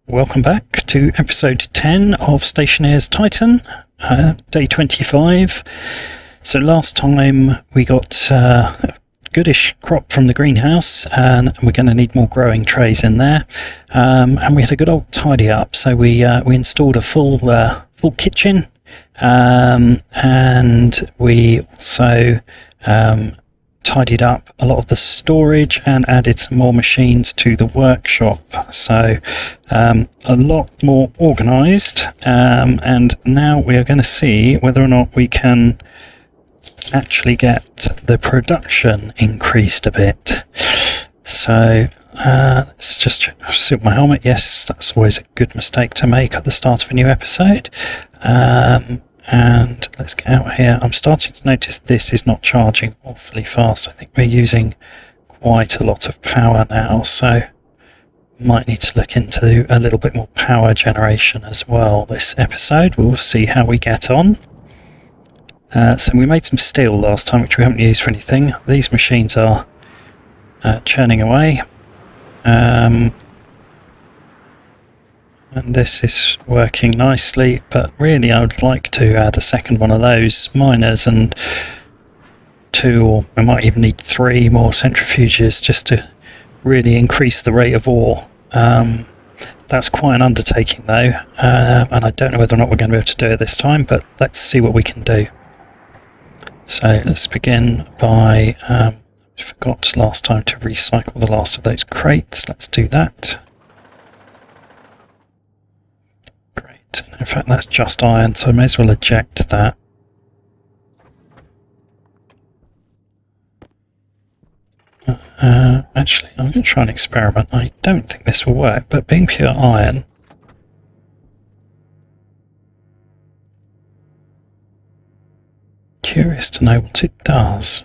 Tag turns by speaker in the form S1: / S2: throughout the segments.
S1: Welcome back to episode 10 of Stationeers Titan, day 25. So last time we got a goodish crop from the greenhouse, and we're going to need more growing trays in there. And we had a good old tidy up, so we installed a full kitchen, and we also tidied up a lot of the storage and added some more machines to the workshop, so a lot more organized, and now we are going to see whether or not we can actually get the production increased a bit. So let's just seal my helmet. Yes, that's always a good mistake to make at the start of a new episode. And let's get out here. I'm starting to notice this is not charging awfully fast. I think we're using quite a lot of power now, so might need to look into a little bit more power generation as well this episode. We'll see how we get on. So we made some steel last time, which we haven't used for anything. These machines are churning away. And this is working nicely, but really I would like to add a second one of those miners and 2, or we might even need 3 more centrifuges just to really increase the rate of ore. That's quite an undertaking though, and I don't know whether or not we're going to be able to do it this time, but let's see what we can do. So let's begin by, I forgot last time to recycle the last of those crates. Let's do that. In fact, that's just iron, so I may as well eject that. Actually, I'm going to try an experiment. I don't think this will work, but being pure iron... Curious to know what it does.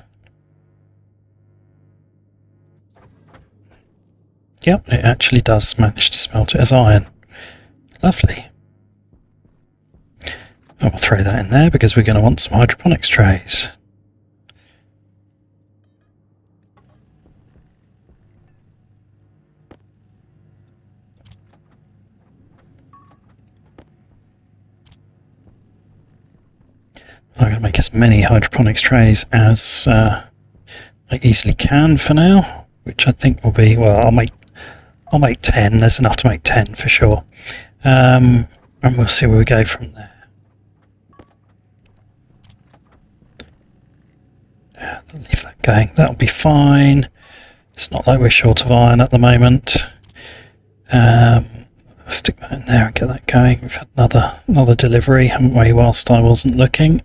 S1: Yep, it actually does manage to smelt it as iron. Lovely. And we'll throw that in there because we're going to want some hydroponics trays. I'm going to make as many hydroponics trays as I easily can for now, which I think will be, well, I'll make 10. There's enough to make 10 for sure, and we'll see where we go from there. Leave that going, that'll be fine. It's not like we're short of iron at the moment. Stick that in there and get that going. We've had another delivery, haven't we, whilst I wasn't looking.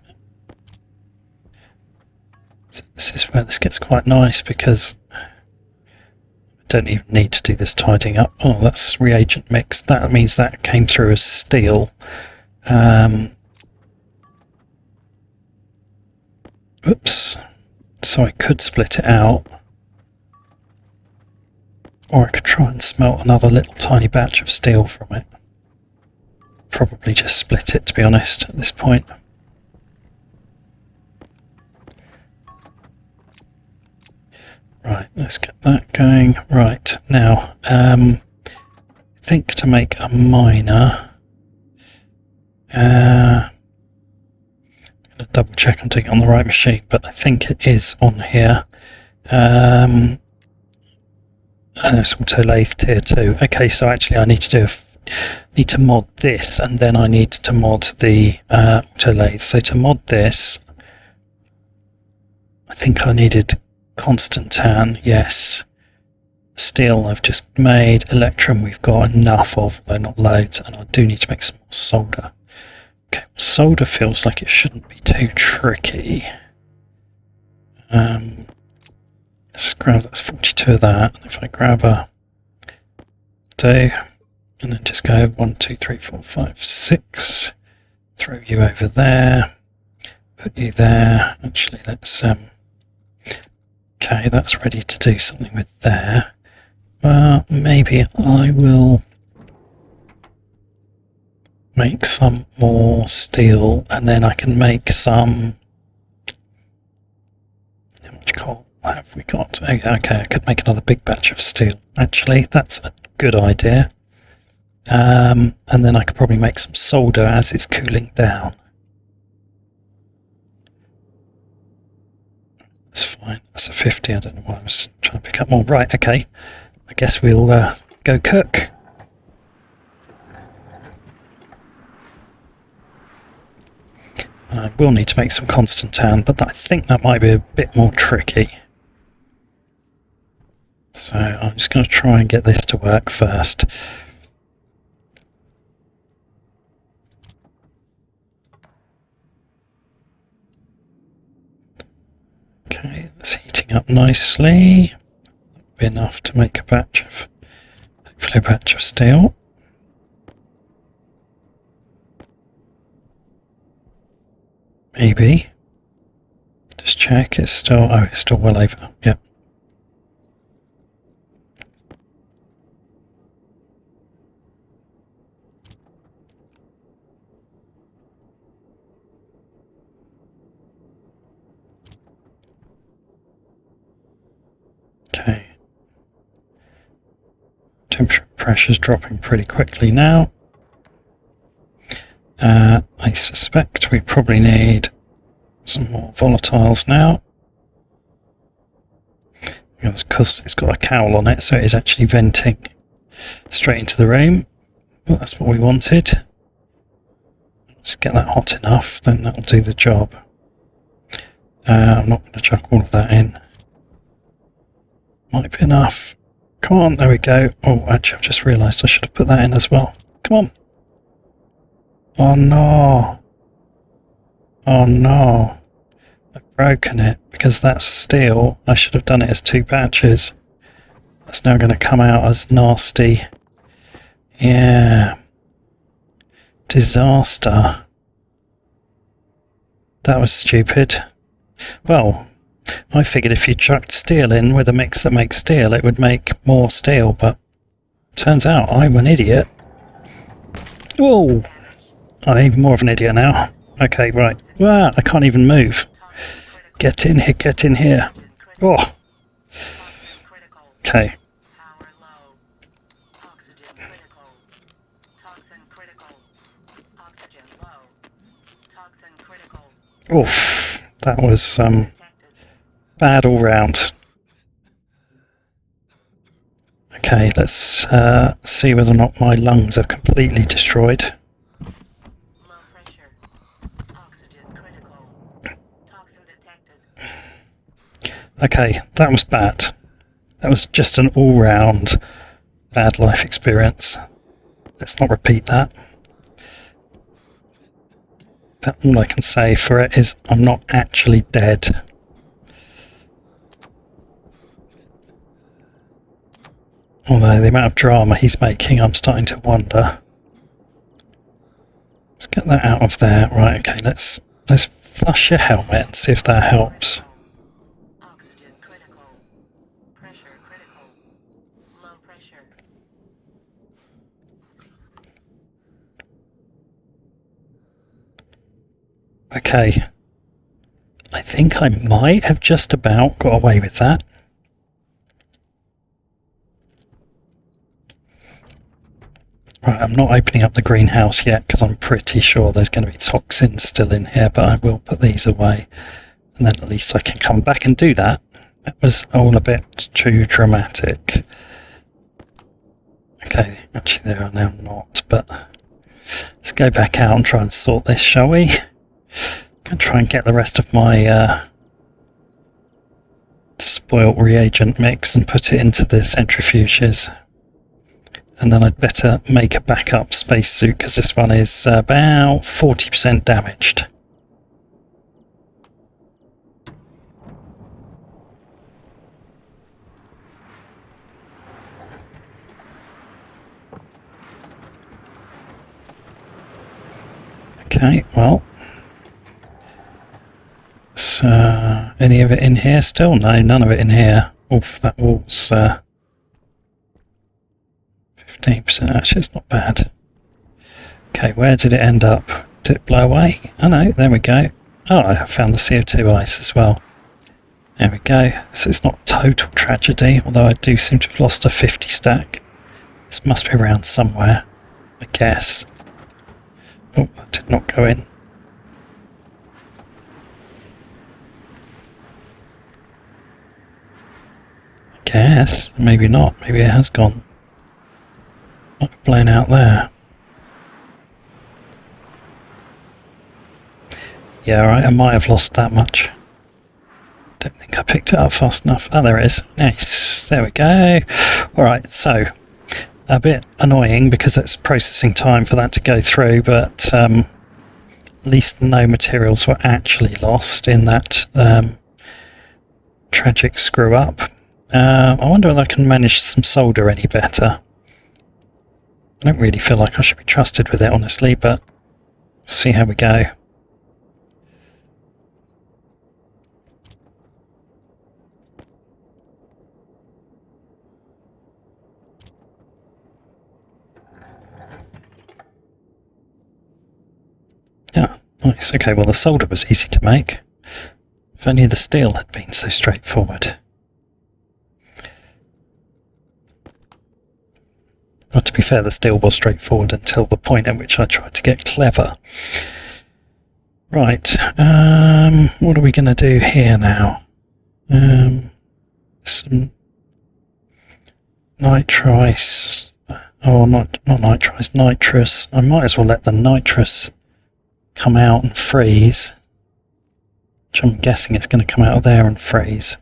S1: So this is where this gets quite nice because I don't even need to do this tidying up. Oh, that's reagent mix. That means that came through as steel. Oops. So I could split it out, or I could try and smelt another little tiny batch of steel from it. Probably just split it, to be honest, at this point. Right, let's get that going. Right, now, I think to make a miner, double check I'm doing it on the right machine, but I think it is on here. And it's auto lathe tier 2. Okay, so actually I need to mod this, and then I need to mod the auto lathe. So to mod this, I think I needed Constantan, yes. Steel I've just made. Electrum we've got enough of, though not loads, and I do need to make some more solder. Okay, solder feels like it shouldn't be too tricky. Let's grab, that's 42 of that, and if I grab a 2, and then just go 1, 2, 3, 4, 5, 6, throw you over there, put you there. Actually, let's, okay, that's ready to do something with there. Maybe I will make some more steel, and then I can make some... How much coal have we got? Okay, I could make another big batch of steel. Actually, that's a good idea. And then I could probably make some solder as it's cooling down. That's fine. That's a 50. I don't know why I was trying to pick up more. Right, okay. I guess we'll go cook. I will need to make some Constantan, but I think that might be a bit more tricky. So I'm just going to try and get this to work first. Okay, it's heating up nicely. That'll be enough to make a batch of, hopefully a batch of steel. Maybe. Just check, it's still, oh, it's still well over, yeah. Okay. Temperature and pressure's dropping pretty quickly now. I suspect we probably need some more volatiles now. Because it's got a cowl on it, so it is actually venting straight into the room. Well, that's what we wanted. Let's get that hot enough, then that'll do the job. I'm not going to chuck all of that in. Might be enough. Come on, there we go. Oh, actually, I've just realised I should have put that in as well. Come on. Oh no. Oh no. I've broken it because that's steel. I should have done it as 2 batches. That's now going to come out as nasty. Yeah. Disaster. That was stupid. Well, I figured if you chucked steel in with a mix that makes steel, it would make more steel, but turns out I'm an idiot. Whoa! I'm even more of an idiot now. Okay, right. Ah, I can't even move. Get in here, get in here. Oh! Okay. Oof, that was bad all round. Okay, let's see whether or not my lungs are completely destroyed. Okay, that was bad. That was just an all-round bad life experience. Let's not repeat that. But all I can say for it is I'm not actually dead. Although the amount of drama he's making, I'm starting to wonder. Let's get that out of there. Right, okay, let's flush your helmet and see if that helps.
S2: Oxygen critical. Pressure critical. Low pressure.
S1: Okay. I think I might have just about got away with that. Right, I'm not opening up the greenhouse yet because I'm pretty sure there's going to be toxins still in here, but I will put these away and then at least I can come back and do that. That was all a bit too dramatic. Okay, actually they are now not, but let's go back out and try and sort this, shall we? I'm going to try and get the rest of my spoilt reagent mix and put it into the centrifuges. And then I'd better make a backup spacesuit because this one is about 40% damaged. Okay, well, so any of it in here still? No, none of it in here. Oof, that wall's 15%. Actually, it's not bad. Okay, where did it end up? Did it blow away? Oh no, there we go. Oh, I found the CO2 ice as well. There we go. So it's not total tragedy, although I do seem to have lost a 50 stack. This must be around somewhere. I guess. Oh, that did not go in. I guess. Maybe not. Maybe it has gone. Might have blown out there. Yeah, alright, I might have lost that much. Don't think I picked it up fast enough. Oh, there it is. Nice. There we go. Alright, so a bit annoying because it's processing time for that to go through, but at least no materials were actually lost in that tragic screw up. I wonder whether I can manage some solder any better. I don't really feel like I should be trusted with it, honestly, but we'll see how we go. Yeah, nice. Okay, well the solder was easy to make. If only the steel had been so straightforward. Well, to be fair, the steel was straightforward until the point at which I tried to get clever. Right, what are we going to do here now? Some nitrice. Oh, not nitrice, nitrous. I might as well let the nitrous come out and freeze, which I'm guessing it's going to come out of there and freeze,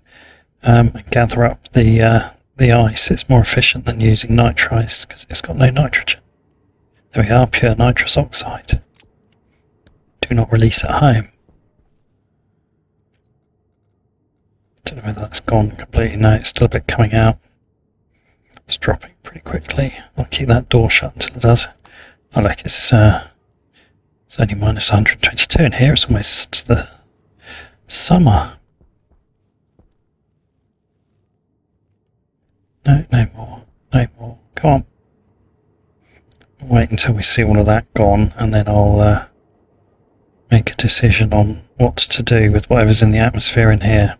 S1: and gather up the ice. It's more efficient than using nitrice because it's got no nitrogen. There we are, pure nitrous oxide. Do not release at home. Don't know whether that's gone completely. No, it's still a bit coming out. It's dropping pretty quickly. I'll keep that door shut until it does. I like it's only minus 122 in here. It's almost the summer. No, no more. No more. Come on. Wait until we see all of that gone, and then I'll make a decision on what to do with whatever's in the atmosphere in here.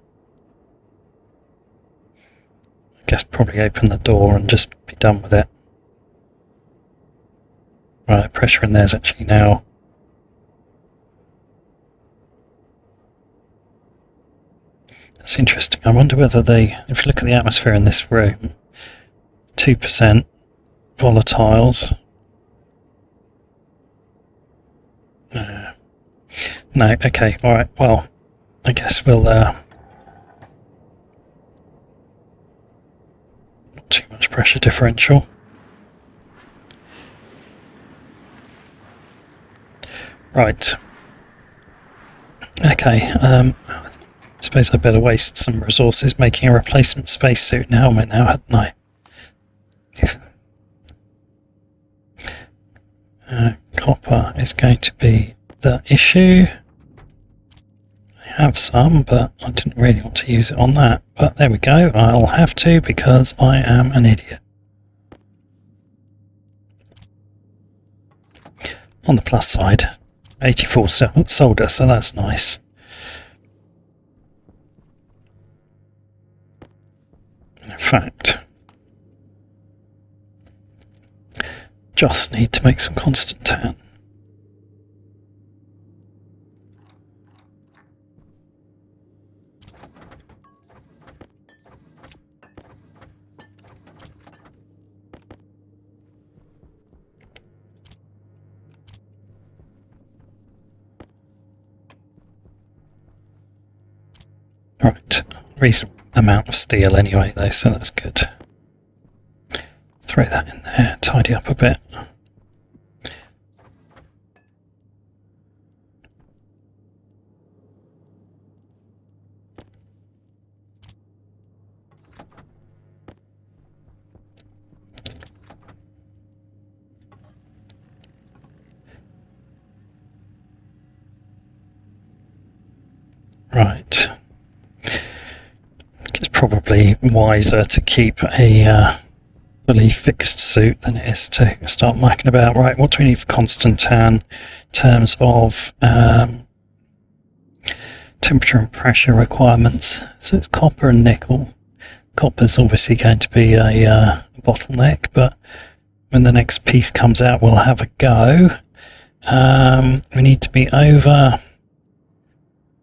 S1: I guess probably open the door and just be done with it. Right, pressure in there's actually now that's interesting. I wonder whether if you look at the atmosphere in this room, 2% volatiles. No, okay, alright, well, I guess we'll not too much pressure differential. Right. Okay, I suppose I better waste some resources making a replacement spacesuit and helmet now, hadn't I? Copper is going to be the issue. I have some, but I didn't really want to use it on that. But there we go, I'll have to because I am an idiot. On the plus side, 84 solder, so that's nice. In fact, just need to make some constant tan. Right, reasonable amount of steel anyway though, so that's good. Throw that in there, tidy up a bit. Right. It's probably wiser to keep a fully fixed suit than it is to start mucking about. Right, what do we need for constant tan in terms of temperature and pressure requirements? So it's copper and nickel. Copper's obviously going to be a bottleneck, but when the next piece comes out, we'll have a go. We need to be over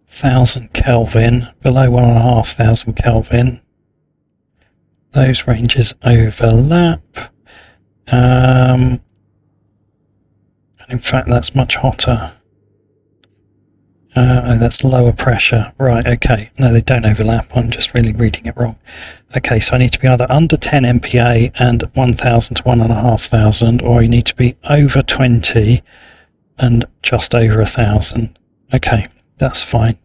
S1: 1000 Kelvin, below 1500 Kelvin. Those ranges overlap. And in fact, that's much hotter. Oh, that's lower pressure. Right, okay. No, they don't overlap. I'm just really reading it wrong. Okay, so I need to be either under 10 MPa and 1000 to 1500, or you need to be over 20 and just over 1000. Okay, that's fine.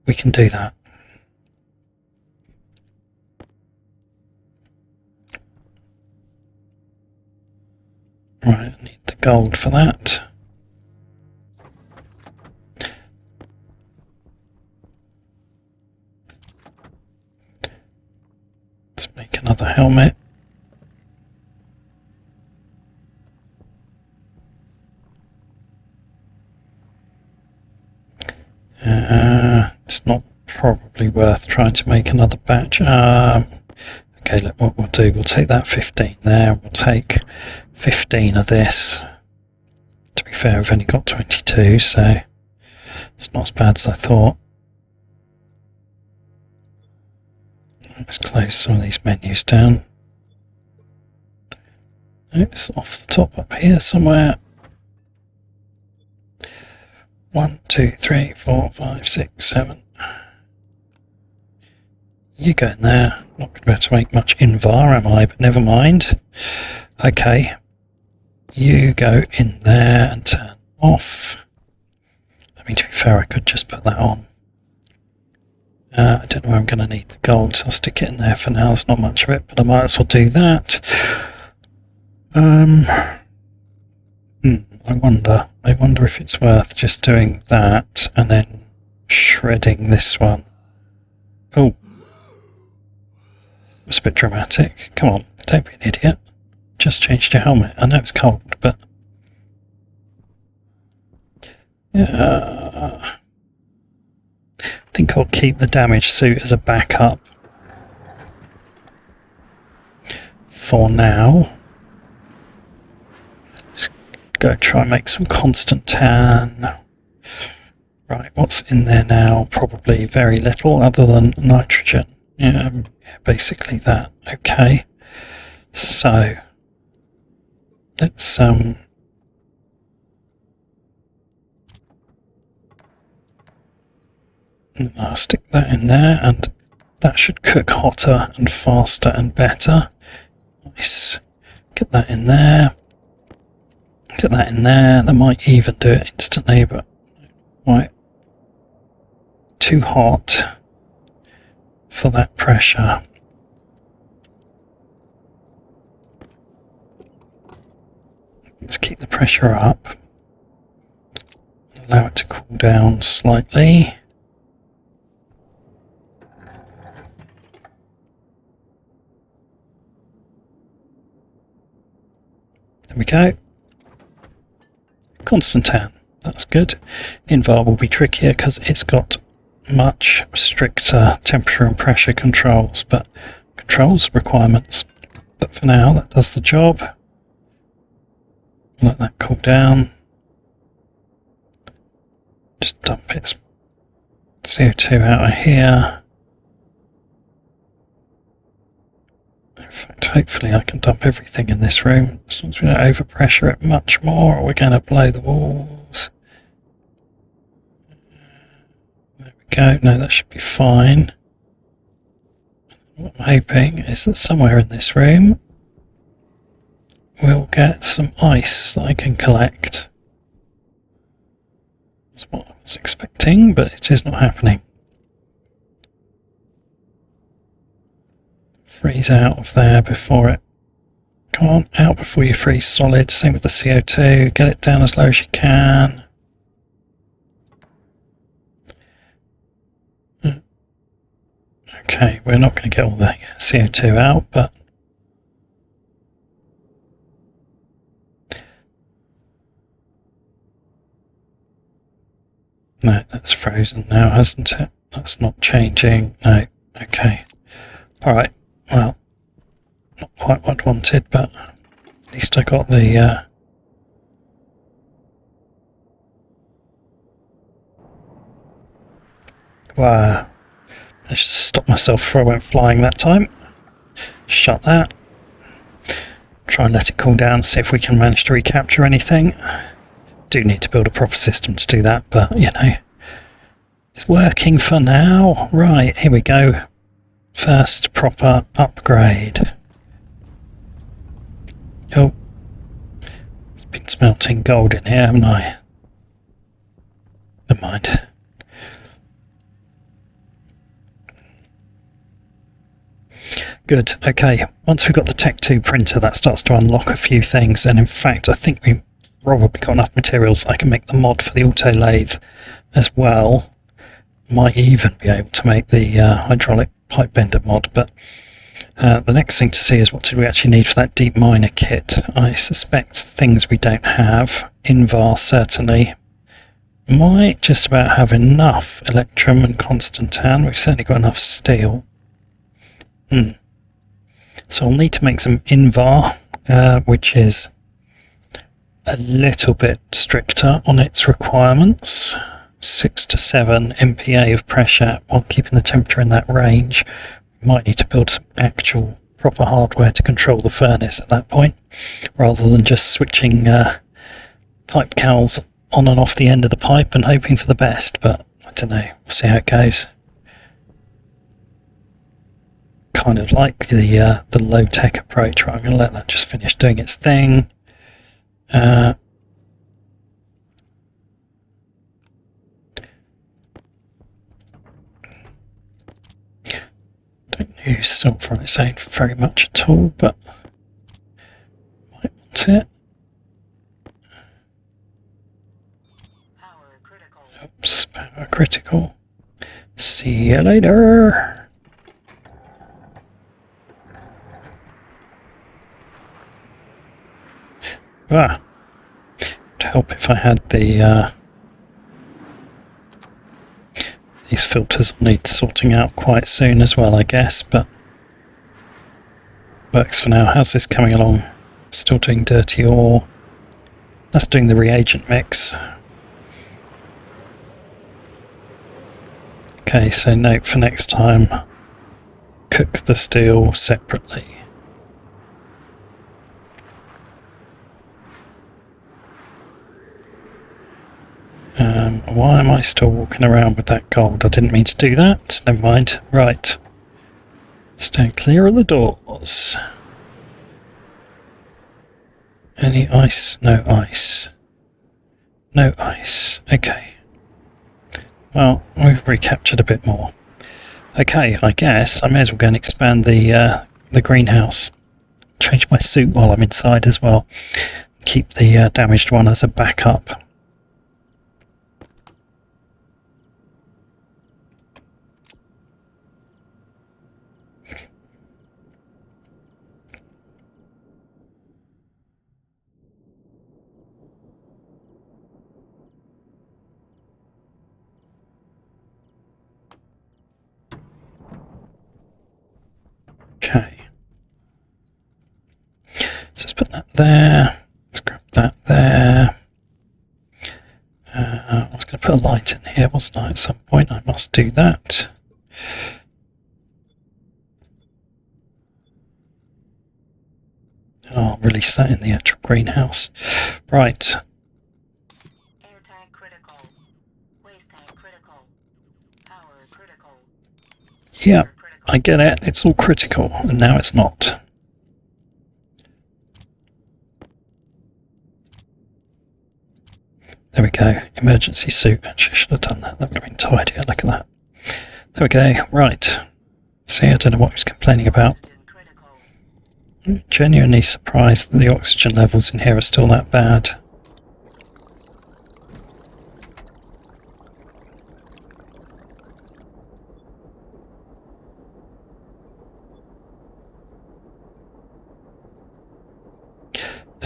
S1: We can do that. Right, I need the gold for that. Let's make another helmet. It's not probably worth trying to make another batch. Okay, look, what we'll do, we'll take that 15 there, we'll take 15 of this. To be fair, I've only got 22, so it's not as bad as I thought. Let's close some of these menus down. It's off the top up here somewhere. 1, 2, 3, 4, 5, 6, 7. You go in there. Not going to be able to make much invar, am I? But never mind. Okay. You go in there and turn off. I mean, to be fair, I could just put that on. I don't know where I'm going to need the gold, so I'll stick it in there for now. There's not much of it, but I might as well do that. I wonder if it's worth just doing that and then shredding this one. Oh, it's a bit dramatic. Come on, don't be an idiot. Just changed your helmet. I know it's cold, but yeah. I think I'll keep the damaged suit as a backup for now. Let's go try and make some constant tan. Right, what's in there now? Probably very little other than nitrogen. Yeah, basically that. Okay, so let's I'll stick that in there, and that should cook hotter and faster and better. Nice. Get that in there. Get that in there. That might even do it instantly, but right, too hot for that pressure. Let's keep the pressure up. Allow it to cool down slightly. There we go. Constant tan. That's good. Invar will be trickier because it's got much stricter temperature and pressure controls, but controls requirements. But for now, that does the job. Let that cool down. Just dump its CO2 out of here. In fact, hopefully I can dump everything in this room. As long as we don't overpressure it much more, or we're going to blow the walls. There we go. No, that should be fine. What I'm hoping is that somewhere in this room we'll get some ice that I can collect. That's what I was expecting, but it is not happening. Freeze out of there before it... Come on, out before you freeze solid. Same with the CO2. Get it down as low as you can. Okay, we're not going to get all the CO2 out, but... No, that's frozen now, hasn't it? That's not changing. No. Okay. Alright. Well, not quite what I wanted, but least I got the... Wow. I just stopped myself before I went flying that time. Shut that. Try and let it cool down, see if we can manage to recapture anything. Do need to build a proper system to do that, but, you know, it's working for now. Right, here we go. First proper upgrade. Oh, it's been smelting gold in here, haven't I? Never mind. Good, okay. Once we've got the Tech 2 printer, that starts to unlock a few things, and in fact, I think we've probably got enough materials I can make the mod for the auto lathe as well. Might even be able to make the hydraulic pipe bender mod, but the next thing to see is what do we actually need for that deep miner kit. I suspect things we don't have. Invar certainly. Might just about have enough electrum and constantan. We've certainly got enough steel. So I'll need to make some Invar, which is a little bit stricter on its requirements. 6 to 7 MPa of pressure while keeping the temperature in that range. We might need to build some actual proper hardware to control the furnace at that point, rather than just switching pipe cowls on and off the end of the pipe and hoping for the best, but I don't know, we'll see how it goes. Kind of like the low-tech approach. Right, I'm going to let that just finish doing its thing. Don't use silver on its own for very much at all, but might want it.
S2: Power critical.
S1: Oops, power critical. See you later. Ah, it'd help if I had the these filters will need sorting out quite soon as well, I guess, but works for now. How's this coming along? Still doing dirty ore. That's doing the reagent mix. Okay, so note for next time, cook the steel separately. Why am I still walking around with that gold? I didn't mean to do that. Never mind. Right. Stand clear of the doors. Any ice? No ice. No ice. Okay. Well, we've recaptured a bit more. Okay, I guess I may as well go and expand the greenhouse. Change my suit while I'm inside as well. Keep the damaged one as a backup. Okay. Just put that there. Let's grab that there. I was going to put a light in here, wasn't I? At some point, I must do that. I'll release that in the actual greenhouse. Right.
S2: Air tank critical. Waste tank critical. Power critical.
S1: Yeah,
S2: Critical.
S1: I get it. It's all critical, and now it's not. There we go. Emergency suit. Actually, I should have done that. That would have been tidier. Look at that. There we go. Right. See, I don't know what he was complaining about.
S2: Critical.
S1: Genuinely surprised that the oxygen levels in here are still that bad.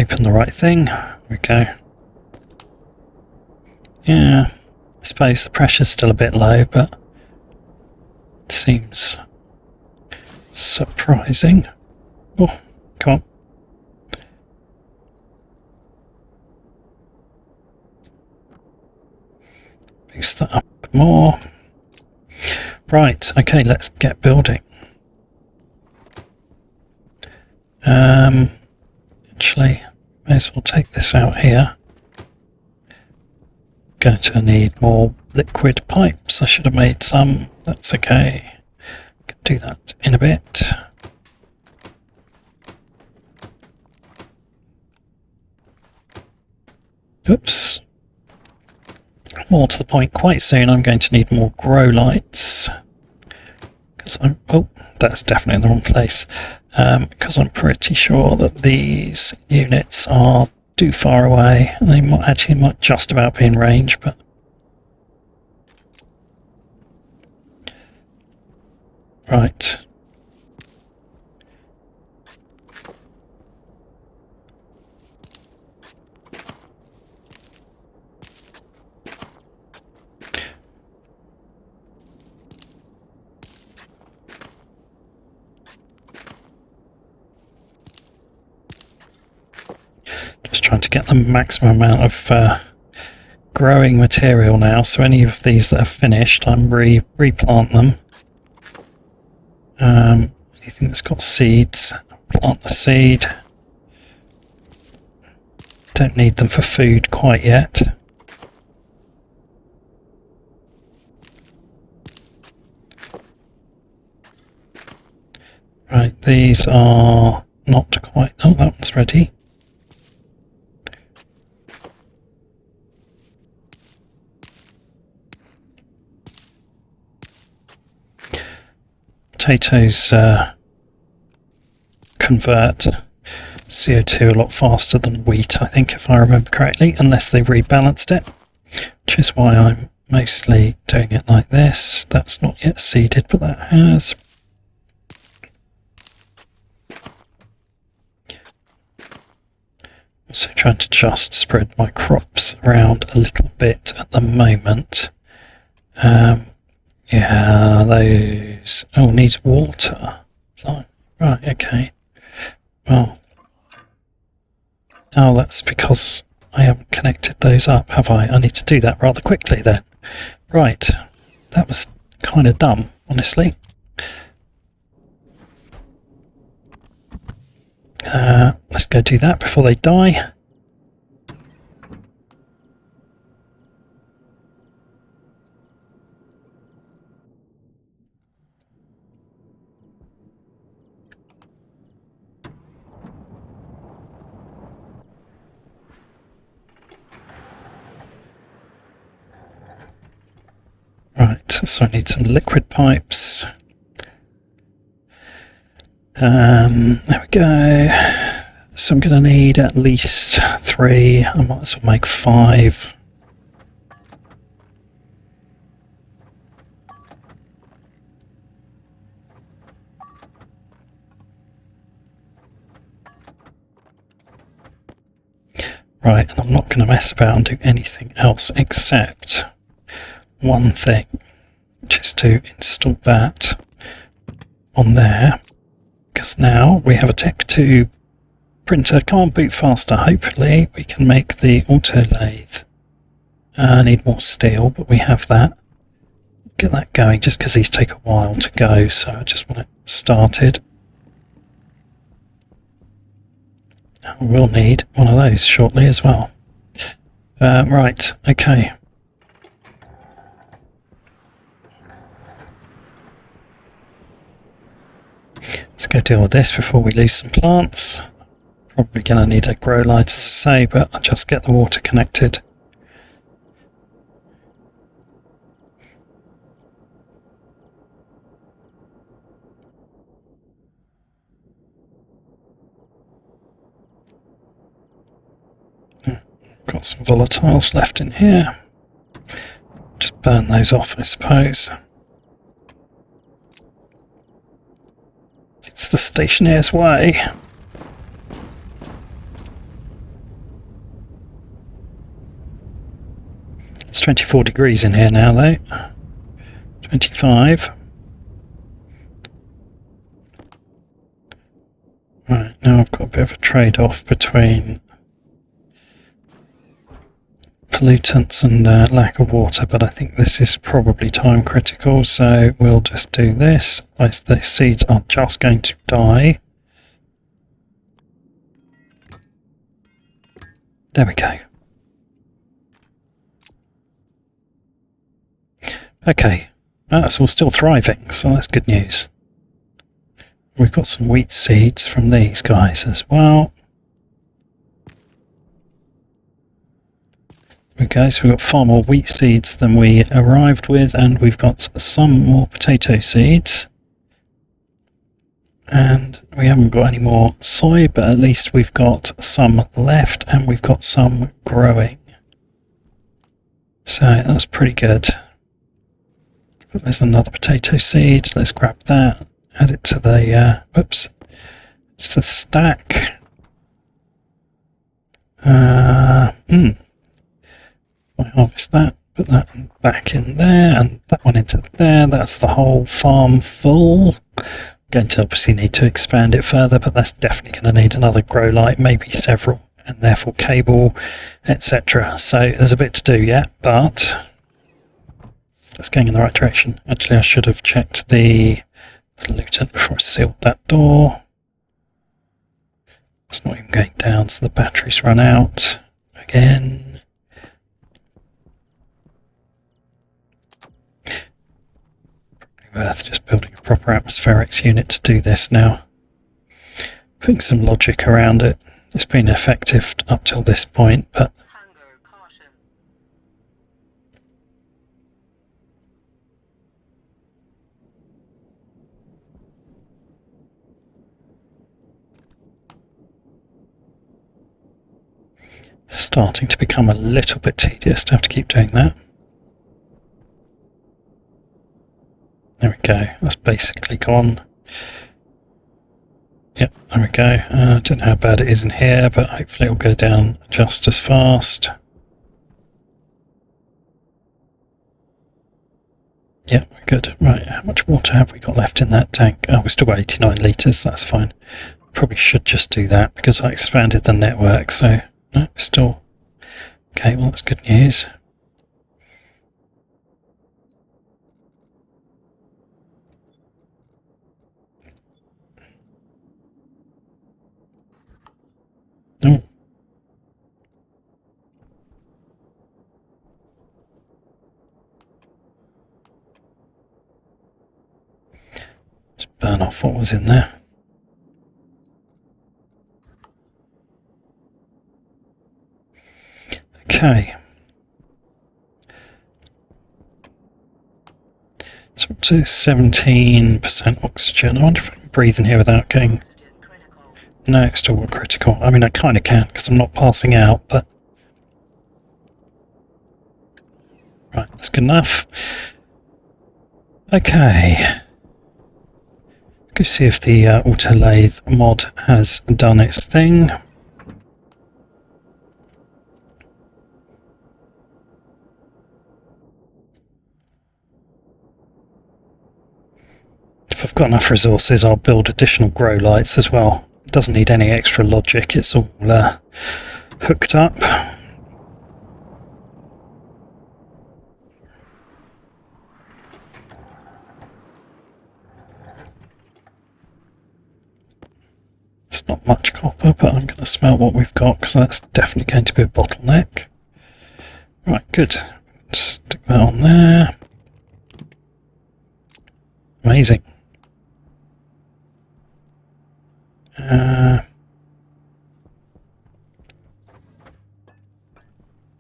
S1: Open the right thing. There we go. Yeah, I suppose the pressure's still a bit low, but it seems surprising. Oh, come on. boost that up a bit more. Right, okay, let's get building. Actually, may as well take this out here. Going to need more liquid pipes. I should have made some. That's okay. Can do that in a bit. Oops. More to the point, quite soon I'm going to need more grow lights. Because that's definitely in the wrong place. Because I'm pretty sure that these units are too far away. They might just about be in range, but right. Just trying to get the maximum amount of growing material now, so any of these that are finished, I'm replant them. Anything that's got seeds, plant the seed. Don't need them for food quite yet. Right, these are not quite... Oh, that one's ready. Potatoes convert CO2 a lot faster than wheat, I think, if I remember correctly, unless they've rebalanced it, which is why I'm mostly doing it like this. That's not yet seeded, but that has. Also trying to just spread my crops around a little bit at the moment. Yeah, those... Oh, needs water. Right, okay. Well... Oh, that's because I haven't connected those up, have I? I need to do that rather quickly then. Right. That was kind of dumb, honestly. Let's go do that before they die. Right, so I need some liquid pipes. There we go. So I'm going to need at least 3. I might as well make 5. Right, and I'm not going to mess about and do anything else except one thing, which is to install that on there, because now we have a Tech 2 printer. Come on, boot faster. Hopefully we can make the auto lathe. I need more steel, but we have that. Get that going, just because these take a while to go, so I just want it started. We'll need one of those shortly as well. Right, okay. Let's go deal with this before we lose some plants. Probably going to need a grow light, as I say, but I'll just get the water connected. Got some volatiles left in here. Just burn those off, I suppose. It's the Stationeers way. It's 24 degrees in here now, though. 25. Right, now I've got a bit of a trade-off between pollutants and lack of water, but I think this is probably time critical, so we'll just do this. The seeds are just going to die. There we go. Okay, so we're still thriving, so that's good news. We've got some wheat seeds from these guys as well. Okay, so we've got far more wheat seeds than we arrived with, and we've got some more potato seeds. And we haven't got any more soy, but at least we've got some left, and we've got some growing. So that's pretty good. But there's another potato seed. Let's grab that, add it to the, whoops, just a stack. I harvest that, put that one back in there, and that one into there. That's the whole farm full. Going to obviously need to expand it further, but that's definitely going to need another grow light, maybe several, and therefore cable, etc. So there's a bit to do yet, but that's going in the right direction. Actually, I should have checked the pollutant before I sealed that door. It's not even going down, so the batteries run out again. Worth just building a proper atmospherics unit to do this now. Putting some logic around it. It's been effective up till this point, but
S2: Hunger caution.
S1: starting to become a little bit tedious to have to keep doing that. There we go, that's basically gone. Yep, there we go. I don't know how bad it is in here, but hopefully it'll go down just as fast. Yep, good. Right, how much water have we got left in that tank? Oh, we've still got 89 litres, that's fine. Probably should just do that because I expanded the network, so no, still. Okay, well that's good news. Oh. Just burn off what was in there. Okay. So up to 17% oxygen. I wonder if I can breathe in here without going... No, it's still critical. I mean, I kind of can because I'm not passing out, but... Right, that's good enough. Okay. Go see if the auto lathe mod has done its thing. If I've got enough resources, I'll build additional grow lights as well. It doesn't need any extra logic, it's all hooked up. It's not much copper, but I'm going to smelt what we've got because that's definitely going to be a bottleneck. Right, good. Stick that on there. Amazing.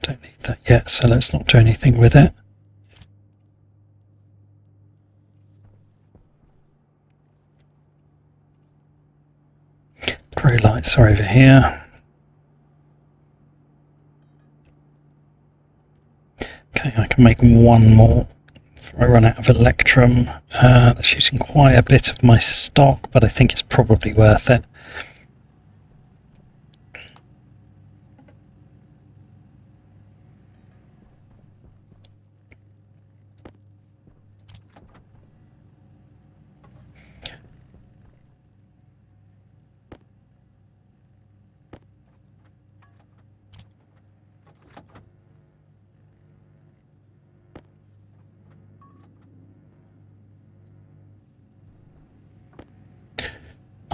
S1: Don't need that yet, so let's not do anything with it. Grow lights are over here. Okay, I can make one more before I run out of electrum. That's using quite a bit of my stock, but I think it's probably worth it.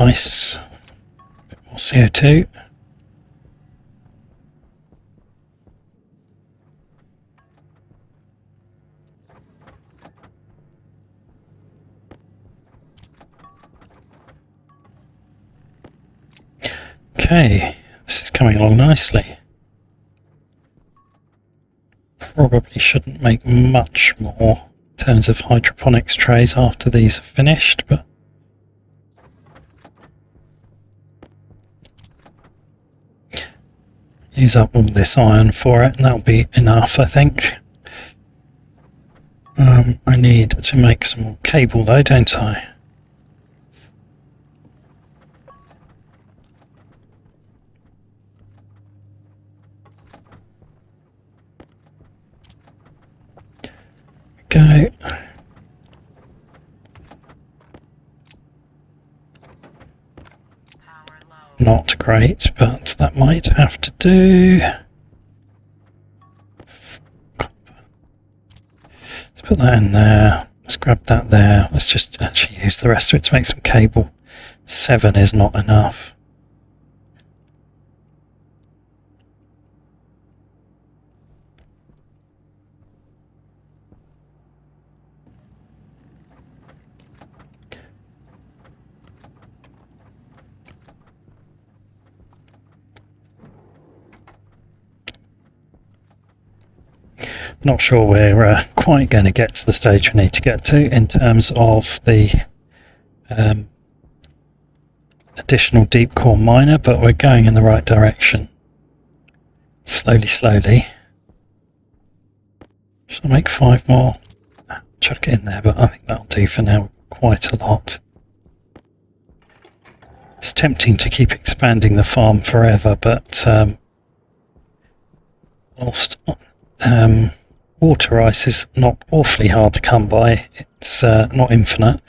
S1: Nice. A bit more CO2. Okay, this is coming along nicely. Probably shouldn't make much more in terms of hydroponics trays after these are finished, but use up all this iron for it and that'll be enough, I think. I need to make some more cable though, don't I? Go.
S2: Power low.
S1: Not great, but that might have to do. Let's put that in there. Let's grab that there. Let's just actually use the rest of it to make some cable. 7 is not enough. Not sure we're quite going to get to the stage we need to get to in terms of the additional deep core miner, but we're going in the right direction. Slowly, slowly. Should I make 5 more? Chuck it in there, but I think that'll do for now. Quite a lot. It's tempting to keep expanding the farm forever, but whilst water ice is not awfully hard to come by, it's not infinite,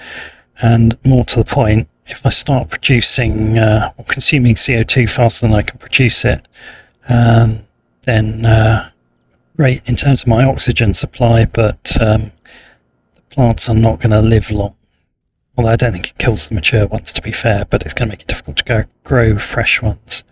S1: and more to the point, if I start producing or consuming CO2 faster than I can produce it, then great in terms of my oxygen supply, but the plants are not going to live long. Although I don't think it kills the mature ones, to be fair, but it's going to make it difficult to grow fresh ones.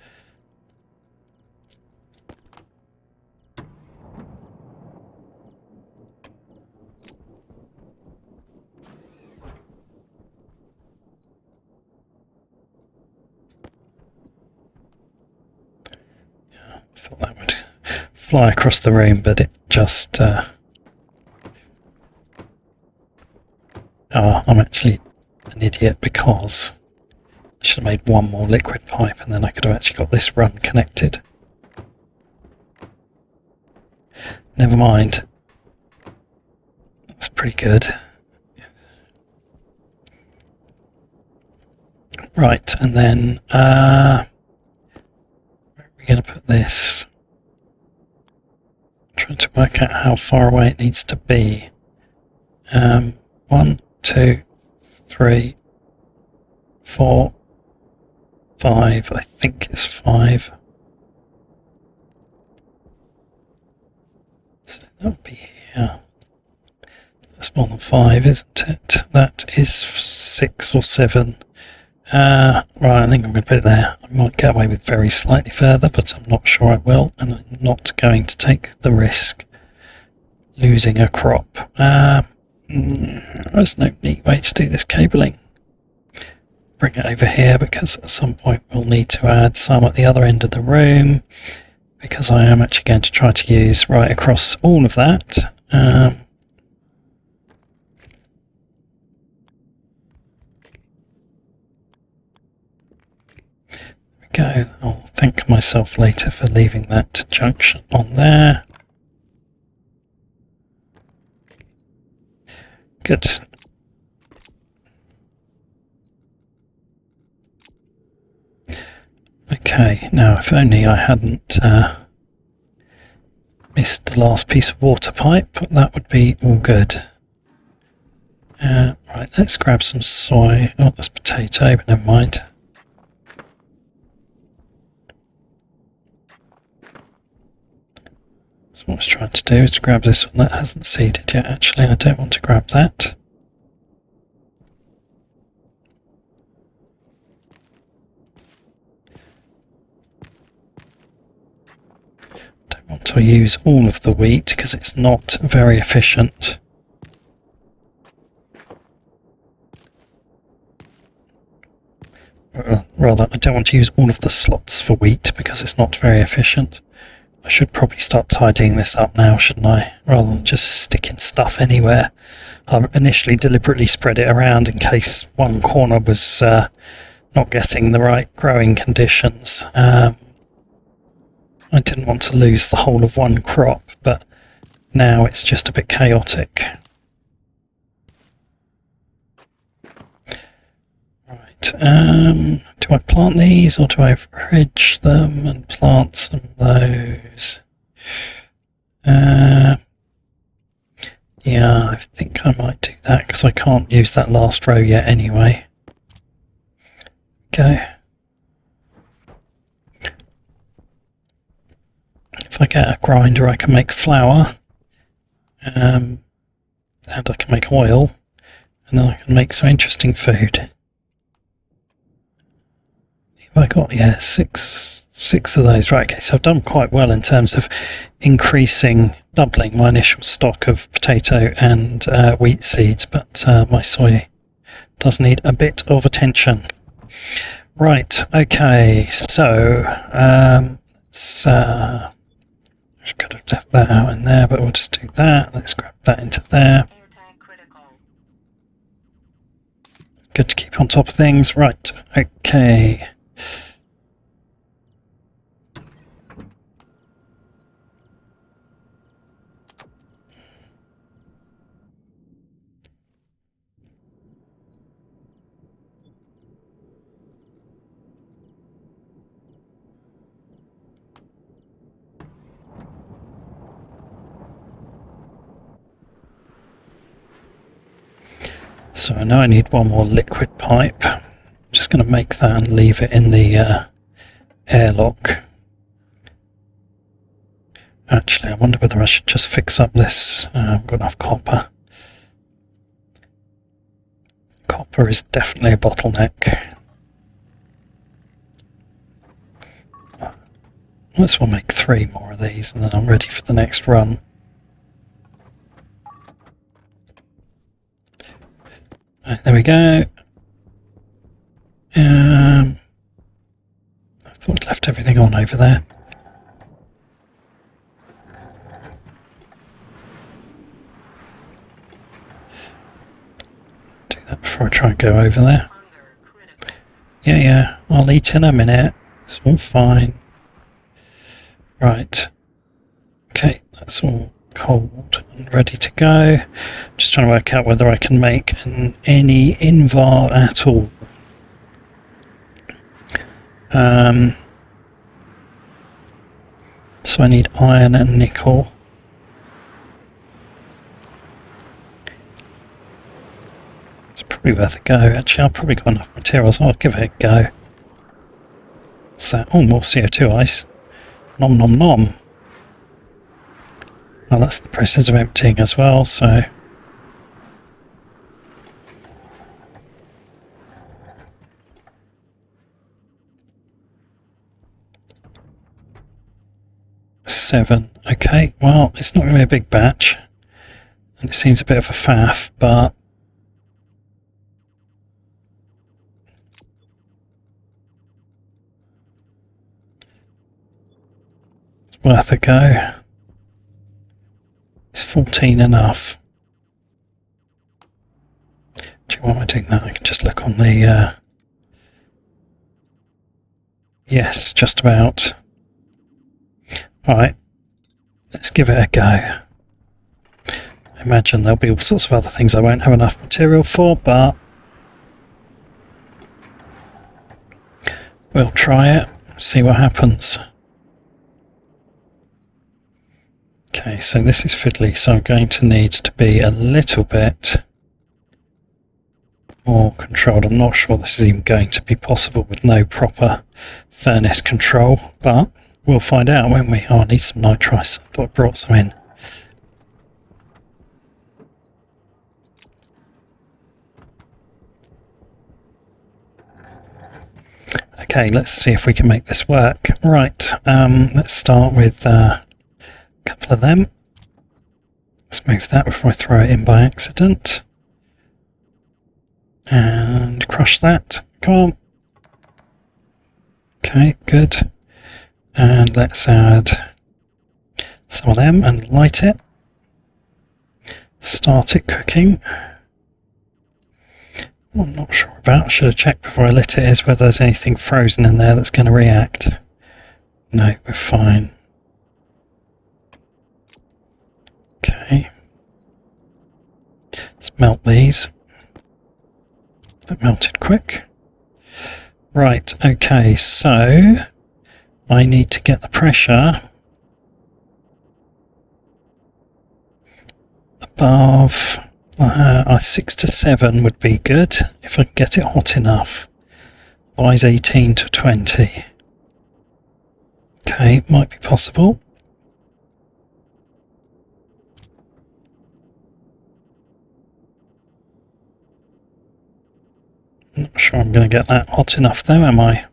S1: I thought that would fly across the room, but it just... I'm actually an idiot because I should have made one more liquid pipe and then I could have actually got this run connected. Never mind. That's pretty good. Right, and then where are we going to put this? I'm trying to work out how far away it needs to be. 1, 2, 3, 4, 5. I think it's 5. So that'll be here. That's more than 5, isn't it? That is 6 or 7. Right, I think I'm going to put it there. I might get away with very slightly further, but I'm not sure I will, and I'm not going to take the risk losing a crop. There's no neat way to do this cabling. Bring it over here because at some point we'll need to add some at the other end of the room, because I am actually going to try to use right across all of that. Go. I'll thank myself later for leaving that junction on there. Good. Okay, now if only I hadn't missed the last piece of water pipe, that would be all good. Right, let's grab some soy. Oh, that's potato, but never mind. So what I was trying to do is to grab this one that hasn't seeded yet. Actually, I don't want to grab that. want to use all of the wheat because it's not very efficient. Rather, I don't want to use all of the slots for wheat because it's not very efficient. I should probably start tidying this up now, shouldn't I? Rather than just sticking stuff anywhere. I initially deliberately spread it around in case one corner was not getting the right growing conditions. I didn't want to lose the whole of one crop, but now it's just a bit chaotic. Right, do I plant these or do I ridge them and plant some of those? Yeah, I think I might do that because I can't use that last row yet anyway. Okay. If I get a grinder, I can make flour, and I can make oil, and then I can make some interesting food. Have I got, yeah, six of those. Right, okay, so I've done quite well in terms of doubling my initial stock of potato and wheat seeds, but my soy does need a bit of attention. Right, okay, so I could have left that out in there, but we'll just do that. Let's grab that into there. Good to keep on top of things. Right, okay. So I know I need one more liquid pipe. I'm just going to make that and leave it in the airlock. Actually, I wonder whether I should just fix up this. I've got enough copper. Copper is definitely a bottleneck. Let's well make 3 more of these and then I'm ready for the next run. Right, there we go. I thought I'd left everything on over there. Do that before I try and go over there. Yeah, I'll eat in a minute. It's all fine. Right. Okay, that's all cold and ready to go. Just trying to work out whether I can make any invar at all. So I need iron and nickel. It's probably worth a go. Actually, I've probably got enough materials. I'll give it a go. What's that? Oh, more CO2 ice. Nom nom nom. Well, that's the process of emptying as well, so... Seven. Okay, well, it's not going to be a big batch. And it seems a bit of a faff, but... it's worth a go. Is 14 enough? Do you want me doing that? I can just look on the... Yes, just about. Alright, let's give it a go. I imagine there'll be all sorts of other things I won't have enough material for, but we'll try it, see what happens. Okay, so this is fiddly, so I'm going to need to be a little bit more controlled. I'm not sure this is even going to be possible with no proper furnace control, but we'll find out, won't we? Oh, I need some nitrice. I thought I brought some in. Okay, let's see if we can make this work. Right, let's start with couple of them. Let's move that before I throw it in by accident. And crush that. Come on. Okay, good. And let's add some of them and light it. Start it cooking. What I'm not sure about, I should have checked before I lit it, is whether there's anything frozen in there that's going to react. No, we're fine. Okay. Let's melt these. That melted quick. Right, okay, so I need to get the pressure above 6 to 7 would be good if I can get it hot enough. Otherwise 18 to 20. Okay, might be possible. Not sure I'm going to get that hot enough though, am I?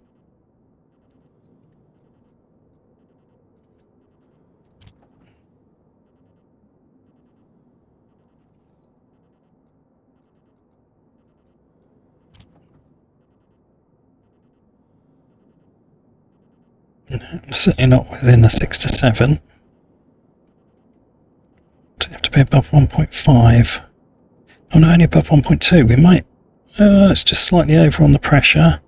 S1: No, certainly not within the 6 to 7. Don't have to be above 1.5. Oh no, only above 1.2. We might... it's just slightly over on the pressure.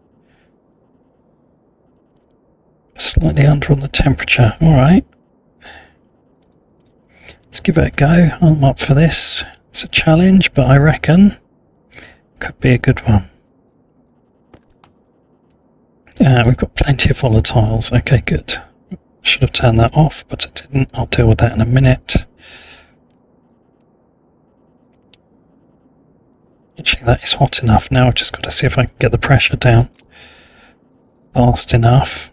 S1: Slightly under on the temperature. Alright. Let's give it a go. I'm up for this. It's a challenge, but I reckon could be a good one. We've got plenty of volatiles. Okay, good. Should have turned that off, but I didn't. I'll deal with that in a minute. Actually, that is hot enough now. I've just got to see if I can get the pressure down fast enough.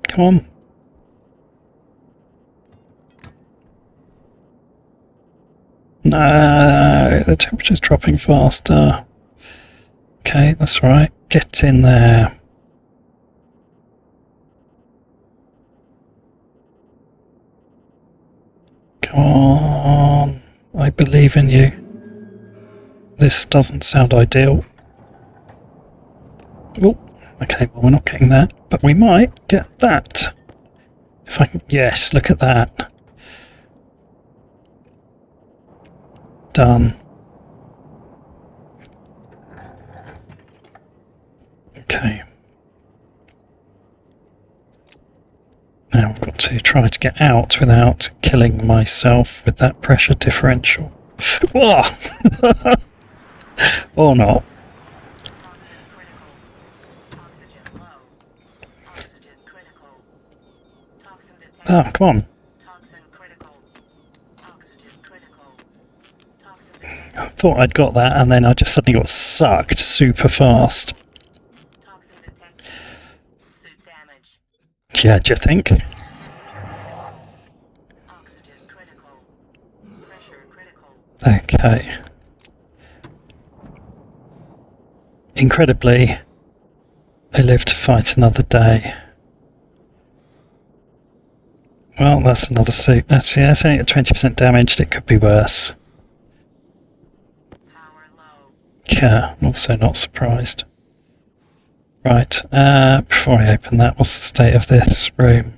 S1: Come on. No, the temperature's dropping faster. Okay, that's right. Get in there. Come on. I believe in you. This doesn't sound ideal. Oh, okay, well we're not getting that, but we might get that. If I can, yes, look at that. Done. Okay. Now I've got to try to get out without killing myself with that pressure differential. Whoa! Or not. Oh, come on. I thought I'd got that and then I just suddenly got sucked super fast. Yeah, do you think? Okay. Incredibly, I live to fight another day. Well, that's another suit. That's only at 20% damaged. It could be worse. Yeah, I'm also not surprised. Right, before I open that, what's the state of this room?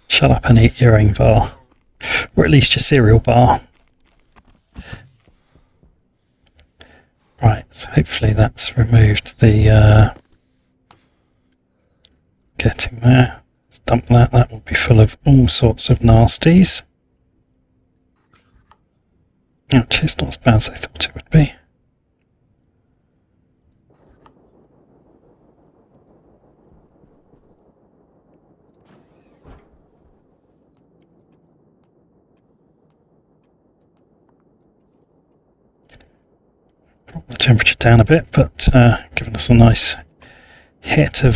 S1: Shut up and eat your own bar. Or at least your cereal bar. Right, so hopefully that's removed the getting there. Let's dump that, that will be full of all sorts of nasties. Actually, it's not as bad as I thought it would be. temperature down a bit, but giving us a nice hit of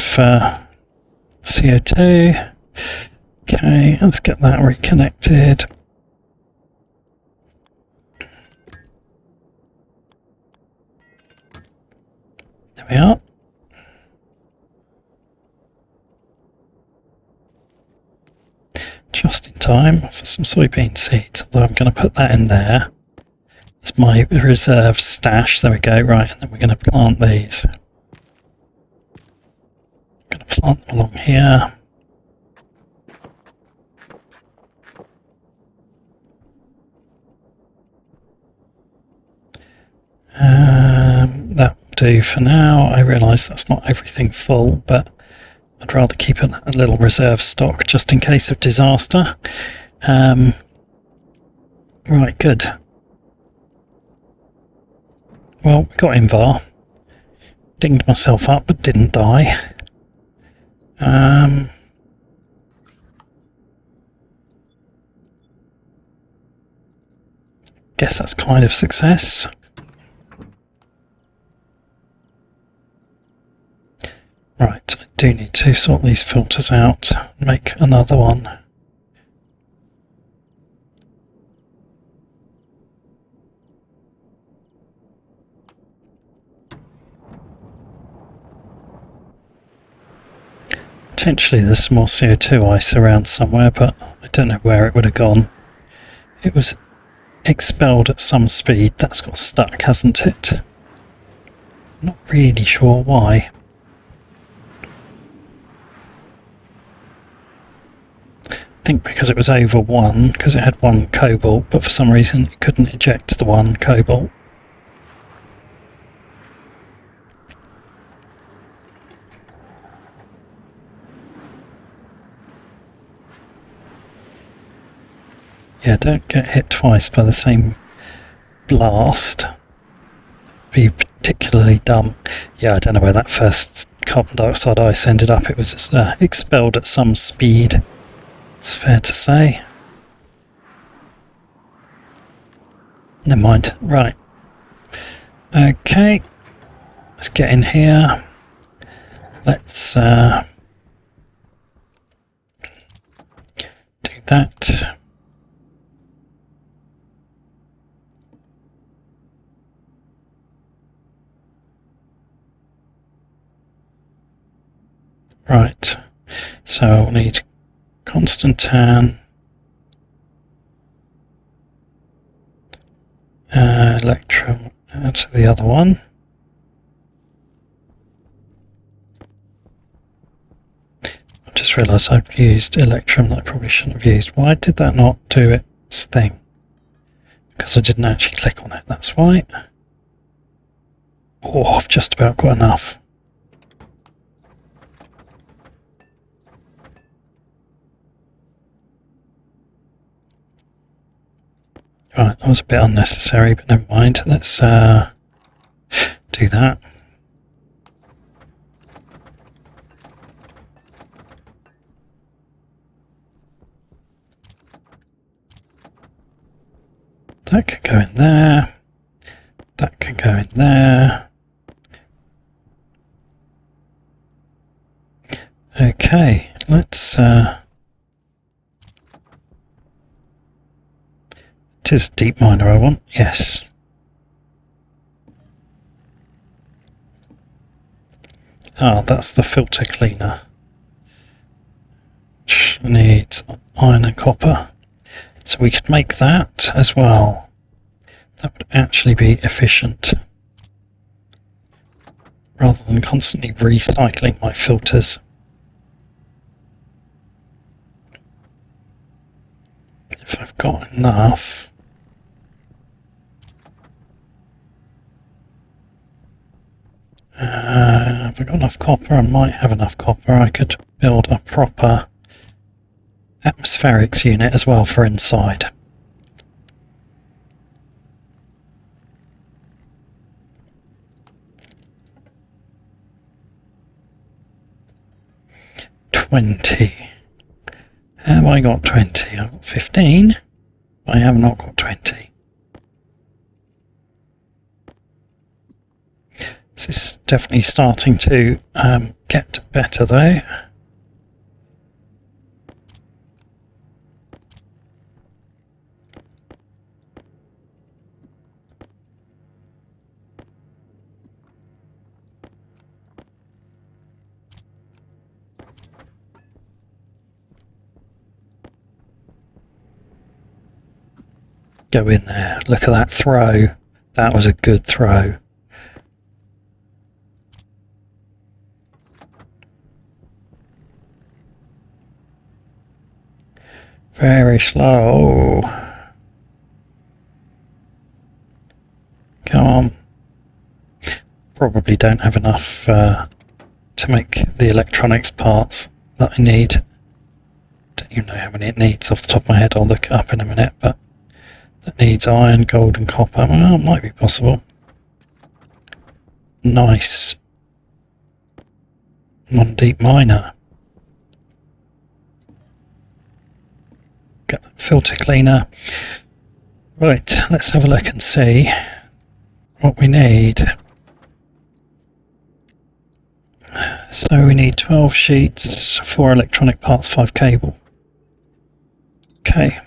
S1: CO2. Okay, let's get that reconnected. There we are. Just in time for some soybean seeds, although I'm going to put that in there. It's my reserve stash. There we go. Right, and then we're going to plant these. I'm going to plant them along here. That will do for now. I realise that's not everything full, but I'd rather keep a little reserve stock just in case of disaster. Right, good. Well, we got Invar. Dinged myself up, but didn't die. Guess that's kind of success. Right, I do need to sort these filters out and make another one. Potentially there's some more CO2 ice around somewhere, but I don't know where it would have gone. It was expelled at some speed. That's got stuck, hasn't it? Not really sure why. I think because it was over 1, because it had 1 cobalt, but for some reason it couldn't eject the 1 cobalt. Yeah, don't get hit twice by the same blast. Be particularly dumb. Yeah, I don't know where that first carbon dioxide ice ended up. It was expelled at some speed. It's fair to say. Never mind. Right. Okay. Let's get in here. Let's do that. Right. So I'll need Constantan, Electrum, to the other one. I just realised I've used Electrum that I probably shouldn't have used. Why did that not do its thing? Because I didn't actually click on it, that's why. Oh, I've just about got enough. Right, that was a bit unnecessary, but never mind. Let's do that. That can go in there. That can go in there. Okay, let's it is a deep miner I want, yes. Ah, that's the filter cleaner. Which needs iron and copper. So we could make that as well. That would actually be efficient. Rather than constantly recycling my filters. If I've got enough. Have I got enough copper? I might have enough copper. I could build a proper atmospherics unit as well for inside. Have I got 20? I've got 15. I have not got 20. This is definitely starting to get better though. Go in there. Look at that throw. That was a good throw. Very slow. Come on. Probably don't have enough to make the electronics parts that I need. Don't even know how many it needs off the top of my head. I'll look it up in a minute, but that needs iron, gold and copper. Well, it might be possible. Nice. Non-deep miner. Got filter cleaner. Right, let's have a look and see what we need. So we need 12 sheets, 4 electronic parts, 5 cable. Okay.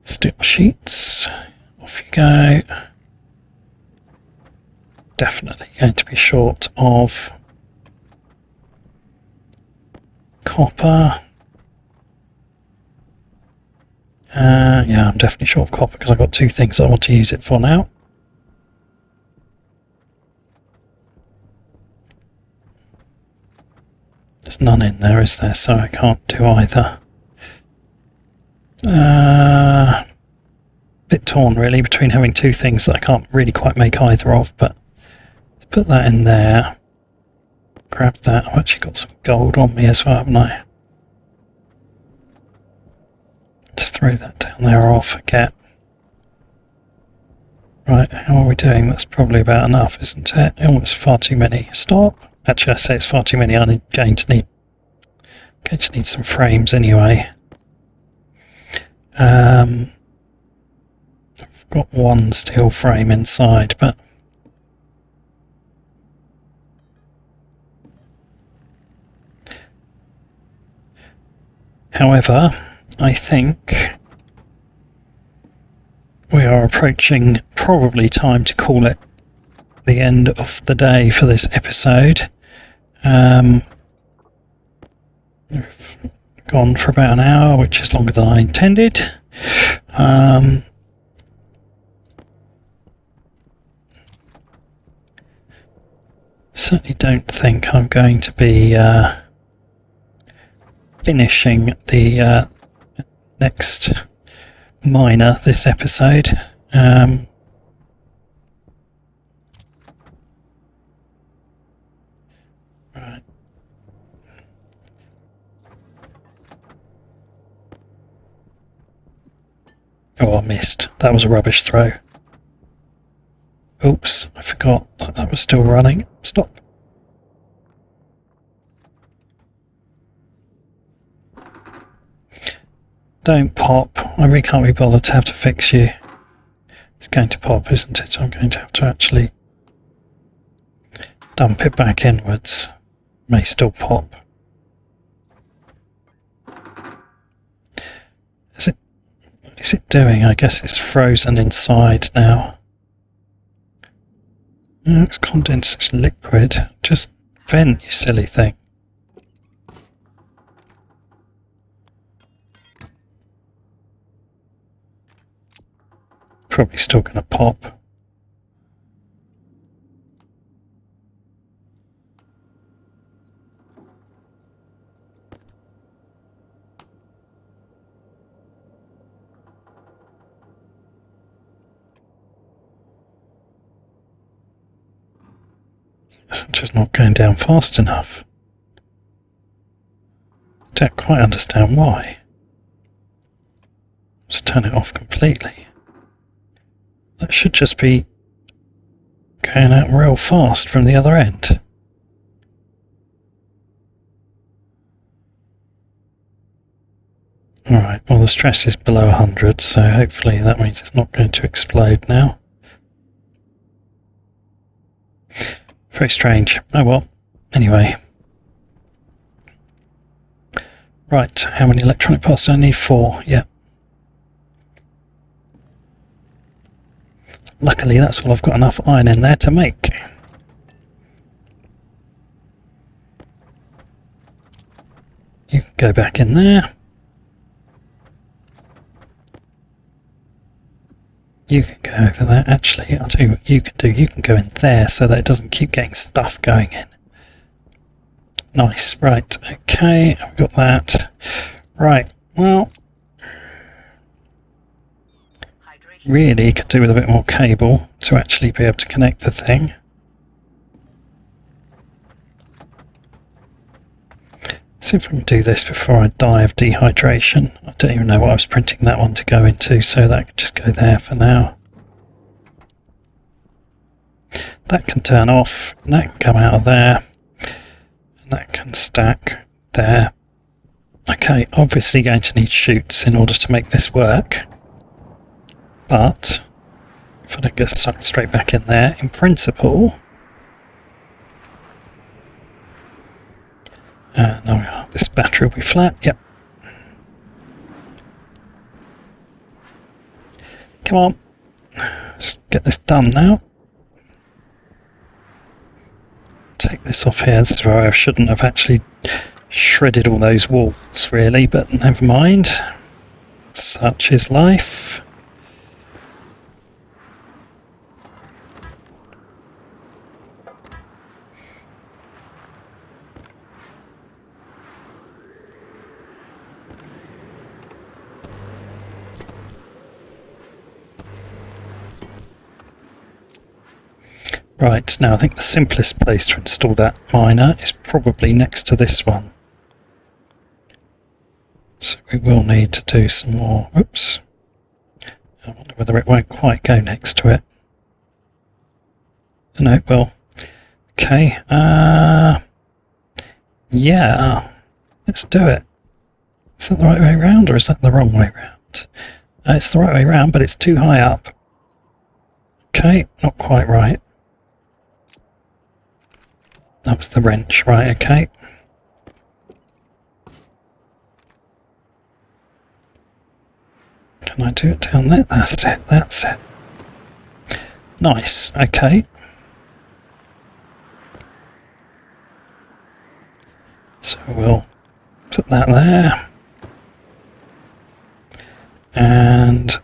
S1: Steel sheets. Off you go. Definitely going to be short of copper. Yeah, I'm definitely short of copper because I've got 2 things I want to use it for now. There's none in there, is there? So I can't do either. Bit torn really between having 2 things that I can't really quite make either of, but put that in there. Grab that. I've actually got some gold on me as well, haven't I? Just throw that down there or I'll forget. Right, how are we doing? That's probably about enough, isn't it? Oh, it's far too many. Stop! Actually, I say it's far too many. I'm going to need some frames anyway. I've got 1 steel frame inside, but however, I think we are approaching probably time to call it the end of the day for this episode. We've gone for about an hour, which is longer than I intended. Certainly don't think I'm going to be finishing the next miner this episode. Right. Oh, I missed. That was a rubbish throw. Oops, I forgot that was still running. Stop. Don't pop. I really can't be bothered to have to fix you. It's going to pop, isn't it? I'm going to have to actually dump it back inwards. May still pop. Is it doing? I guess it's frozen inside now. No, it's condensed, it's liquid. Just vent, you silly thing. Probably still going to pop. It's just not going down fast enough. I don't quite understand why. Just turn it off completely. That should just be going out real fast from the other end. Alright, well the stress is below 100, so hopefully that means it's not going to explode now. Very strange. Oh well. Anyway. Right, how many electronic parts do I need? 4, yeah. Luckily that's all I've got enough iron in there to make. You can go back in there. You can go over there. Actually, I'll tell you what you can do. You can go in there so that it doesn't keep getting stuff going in. Nice, right, okay, I've got that. Right, well, really could do with a bit more cable to actually be able to connect the thing. See if I can do this before I die of dehydration. I don't even know what I was printing that one to go into, so that can just go there for now. That can turn off, and that can come out of there. That can stack there. Okay, obviously going to need chutes in order to make this work. But if I don't get sucked straight back in there, in principle... no, this battery will be flat, yep. Come on, let's get this done now. Take this off here. This is where I shouldn't have actually shredded all those walls really, but never mind. Such is life. Right, now I think the simplest place to install that miner is probably next to this one. So we will need to do some more. Oops. I wonder whether it won't quite go next to it. No, it will. Okay. Yeah. Let's do it. Is that the right way around or is that the wrong way around? It's the right way around, but it's too high up. Okay, not quite right. That was the wrench, right, okay. Can I do it down there? That's it, that's it. Nice, okay. So we'll put that there. And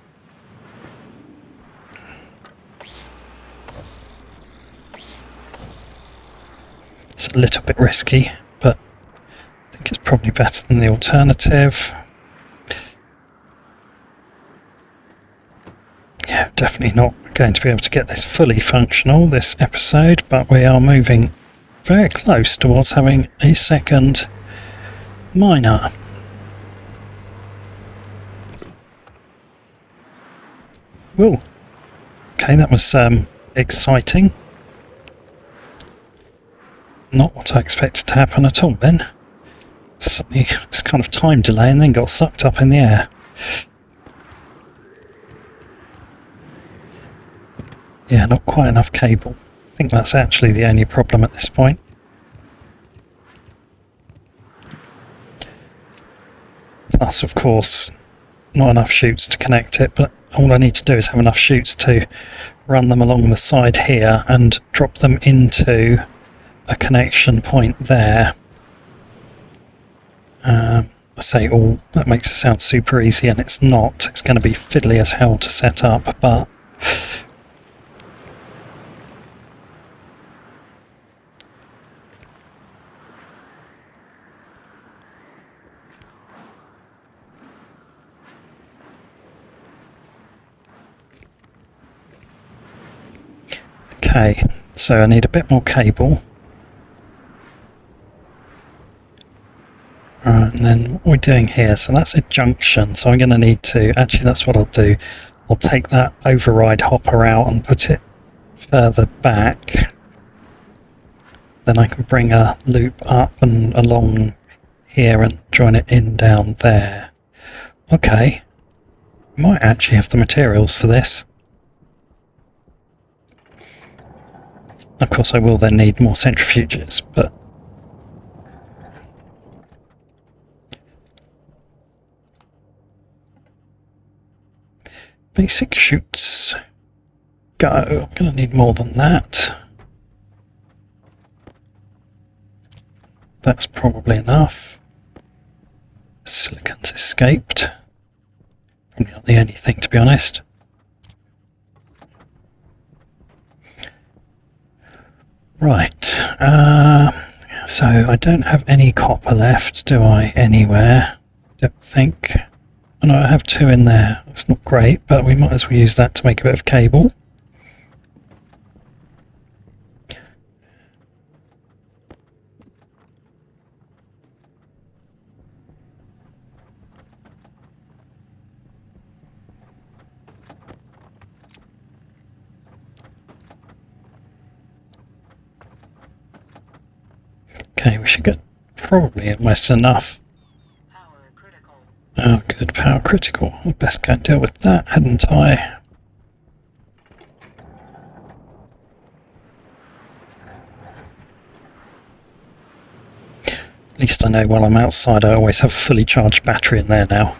S1: it's a little bit risky, but I think it's probably better than the alternative. Yeah, definitely not going to be able to get this fully functional this episode, but we are moving very close towards having a second miner. Whoa. Okay, that was exciting. Not what I expected to happen at all then. Suddenly it's kind of time delay and then got sucked up in the air. Yeah, not quite enough cable. I think that's actually the only problem at this point. Plus, of course, not enough chutes to connect it, but all I need to do is have enough chutes to run them along the side here and drop them into a connection point there. I say all, that makes it sound super easy, and it's not. It's going to be fiddly as hell to set up, but okay, so I need a bit more cable. And then what we're doing here, so that's a junction, so I'm going to need to, actually that's what I'll do, I'll take that override hopper out and put it further back. Then I can bring a loop up and along here and join it in down there. Okay, might actually have the materials for this. Of course, I will then need more centrifuges, but basic chutes. Go. I'm going to need more than that. That's probably enough. Silicon's escaped. Probably not the only thing, to be honest. Right. So I don't have any copper left, do I? Anywhere? Don't think. Oh, no, I have 2 in there. It's not great, but we might as well use that to make a bit of cable. Okay, we should get probably almost enough.
S2: Power critical.
S1: Oh, good. Power critical. I'd best go and deal with that, hadn't I? At least I know while I'm outside I always have a fully charged battery in there now.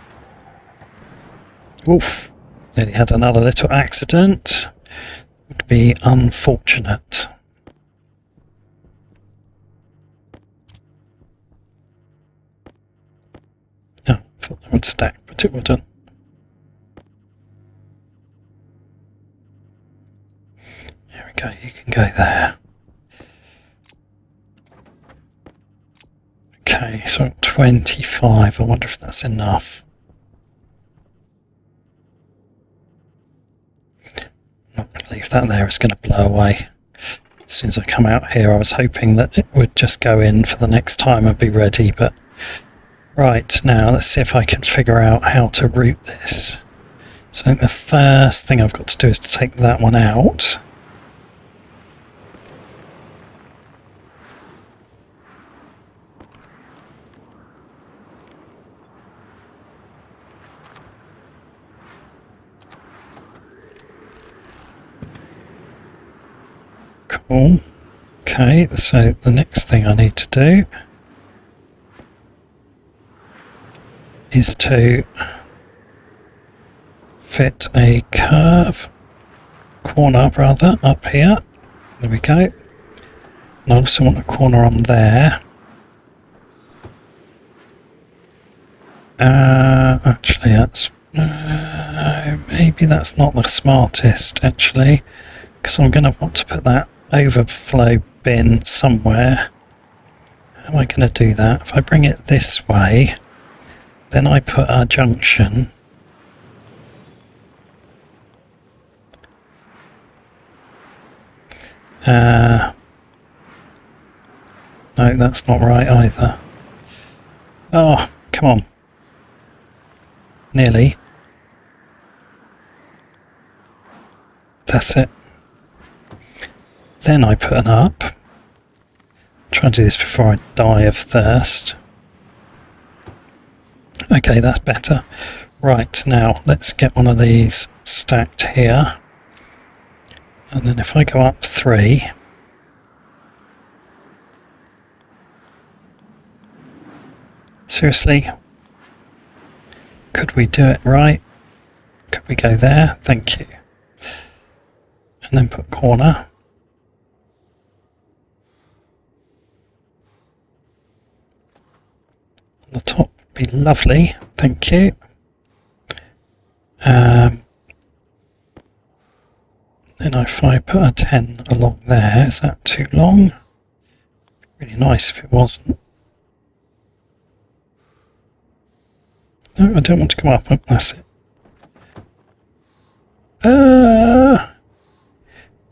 S1: Oof. Nearly had another little accident. Would be unfortunate. Oh, I thought that would stack, but it wouldn't. There we go, you can go there. Okay, so 25. I wonder if that's enough. Not going to leave that there, it's going to blow away. As soon as I come out here, I was hoping that it would just go in for the next time and be ready, but... Right, now let's see if I can figure out how to route this. So I think the first thing I've got to do is to take that one out. Cool. Okay, so the next thing I need to do is to fit a corner rather, up here. There we go. And I also want a corner on there. Actually, that's... maybe that's not the smartest, actually, because I'm going to want to put that overflow bin somewhere. How am I going to do that? If I bring it this way, then I put a junction. No, that's not right either. Oh, come on. Nearly. That's it. Then I put an up. Try and do this before I die of thirst. Okay, that's better. Right, now let's get one of these stacked here. And then if I go up 3... Seriously? Could we do it right? Could we go there? Thank you. And then put corner. On the top would be lovely. Thank you. Then if I put a 10 along there, is that too long? Really nice if it wasn't. No, I don't want to go up. Oh, that's it.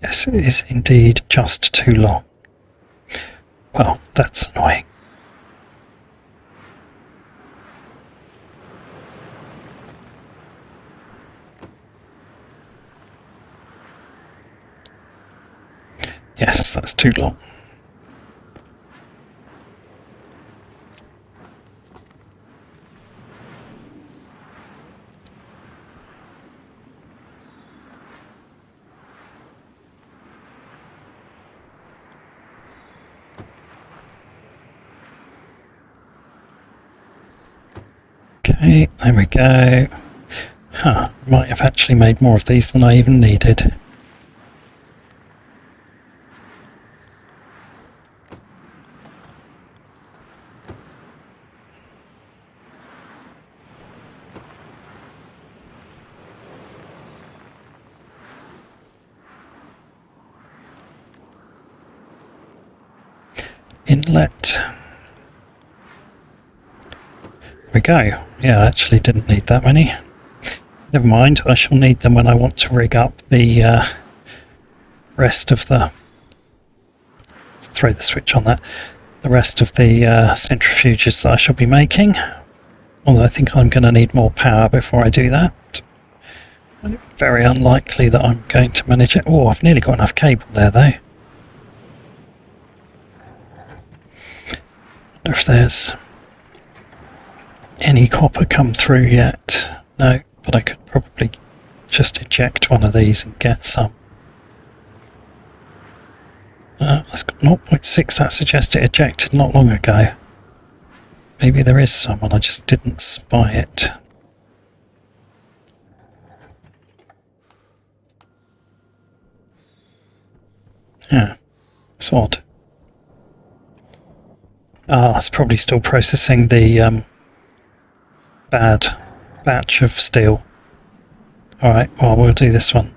S1: Yes, it is indeed just too long. Well, that's annoying. Yes, that's too long. Okay, there we go. Huh, might have actually made more of these than I even needed. Inlet. There we go. Yeah, I actually didn't need that many. Never mind, I shall need them when I want to rig up the rest of the... throw the switch on that. The rest of the centrifuges that I shall be making. Although I think I'm going to need more power before I do that. Very unlikely that I'm going to manage it. Oh, I've nearly got enough cable there though. Wonder if there's any copper come through yet. No, but I could probably just eject one of these and get some. It's got 0.6, that suggests it ejected not long ago. Maybe there is some and I just didn't spy it. Yeah, it's odd. It's probably still processing the bad batch of steel. Alright, well, we'll do this one.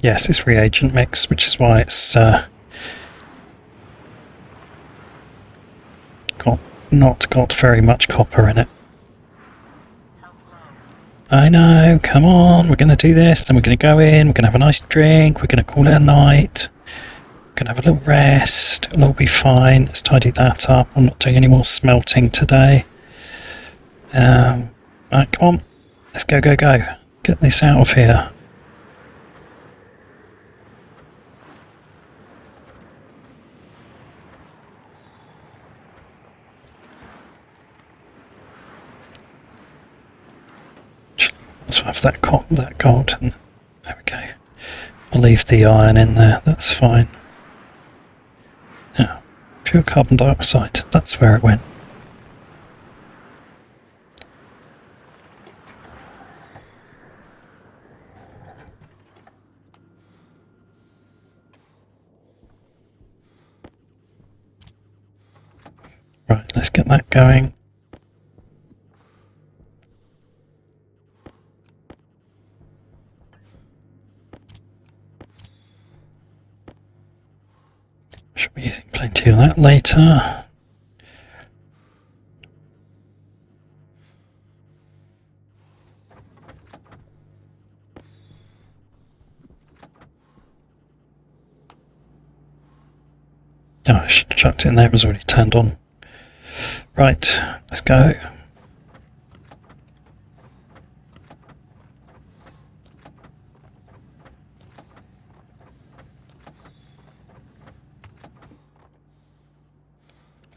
S1: Yes, it's reagent mix, which is why it's not got very much copper in it. I know, come on, we're going to do this, then we're going to go in, we're going to have a nice drink, we're going to call it a night, we're going to have a little rest, it'll all be fine. Let's tidy that up. I'm not doing any more smelting today. Right, come on, let's go, get this out of here. Let's have that gold, and there we go. I'll leave the iron in there, that's fine. Yeah, pure carbon dioxide, that's where it went. Right, let's get that going. Should be using plenty of that later. Oh, I should have chucked it in there, it was already turned on. Right, let's go.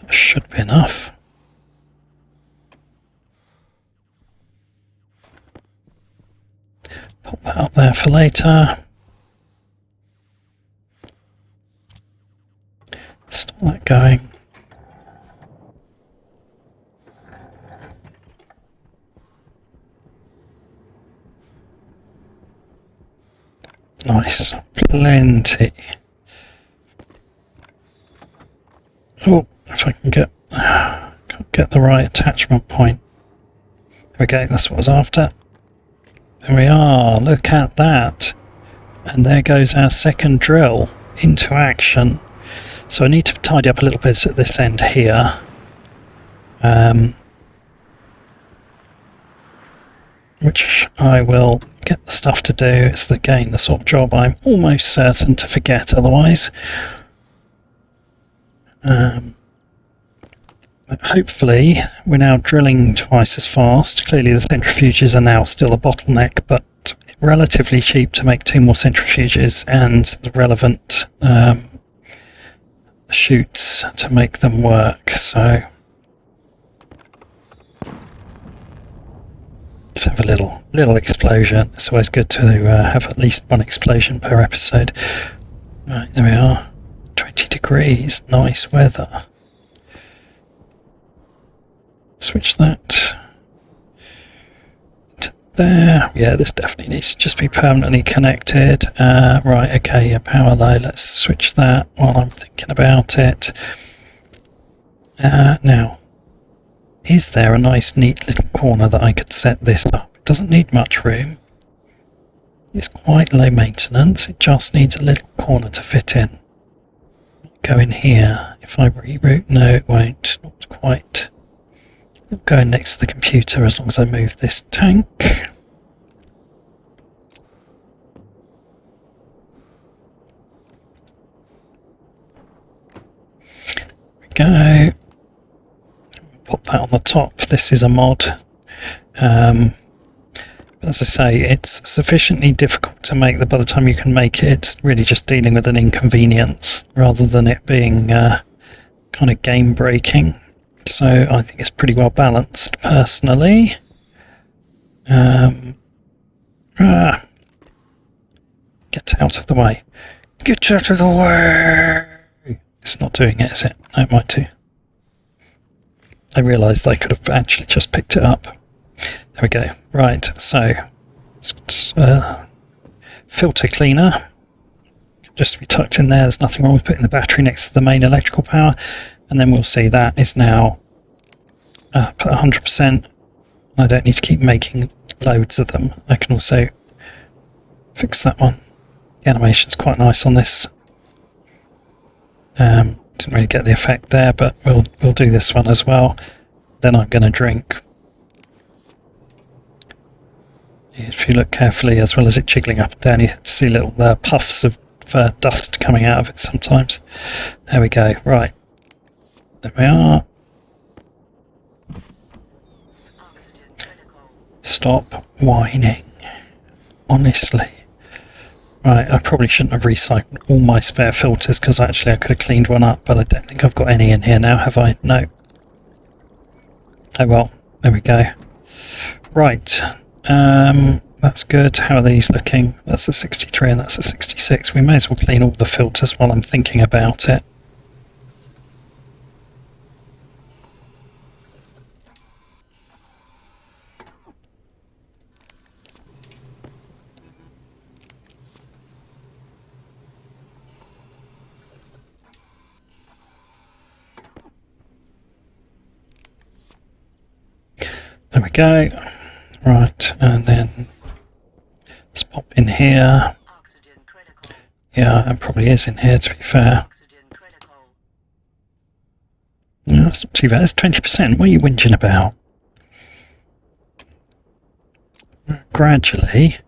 S1: That should be enough. Pop that up there for later. Start that going. Nice, plenty. Oh, if I can get the right attachment point. There we go, that's what I was after. There we are, look at that. And there goes our second drill into action. So I need to tidy up a little bit at this end here. Which I will get the stuff to do. It's again the sort of job I'm almost certain to forget otherwise. Hopefully we're now drilling twice as fast. Clearly the centrifuges are now still a bottleneck, but relatively cheap to make 2 more centrifuges and the relevant chutes to make them work. So let's have a little explosion. It's always good to have at least one explosion per episode. Right, there we are. 20 degrees, nice weather. Switch that to there. Yeah, this definitely needs to just be permanently connected. Right, okay, yeah, power low. Let's switch that while I'm thinking about it. Now, is there a nice, neat little corner that I could set this up? It doesn't need much room. It's quite low maintenance. It just needs a little corner to fit in. Go in here. If I reroute, no, it won't. Not quite. It'll go in next to the computer as long as I move this tank. There we go. Put that on the top. This is a mod. As I say, it's sufficiently difficult to make that by the time you can make it, it's really just dealing with an inconvenience rather than it being kind of game breaking. So I think it's pretty well balanced personally. Get out of the way. Get out of the way! It's not doing it, is it? No, it might do. I realised I could have actually just picked it up. There we go. Right, so filter cleaner. Just to be tucked in there. There's nothing wrong with putting the battery next to the main electrical power. And then we'll see that is now put 100%. I don't need to keep making loads of them. I can also fix that one. The animation's quite nice on this. Didn't really get the effect there, but we'll do this one as well. Then I'm going to drink. If you look carefully, as well as it jiggling up and down, you see little puffs of dust coming out of it sometimes. There we go. Right. There we are. Stop whining. Honestly. Right, I probably shouldn't have recycled all my spare filters because actually I could have cleaned one up, but I don't think I've got any in here now, have I? No. Oh well, there we go. Right. That's good. How are these looking? That's a 63 and that's a 66. We may as well clean all the filters while I'm thinking about it. There we go. Right, and then let's pop in here. Yeah, it probably is in here, to be fair. No, it's not too bad. It's 20%. What are you whinging about? Gradually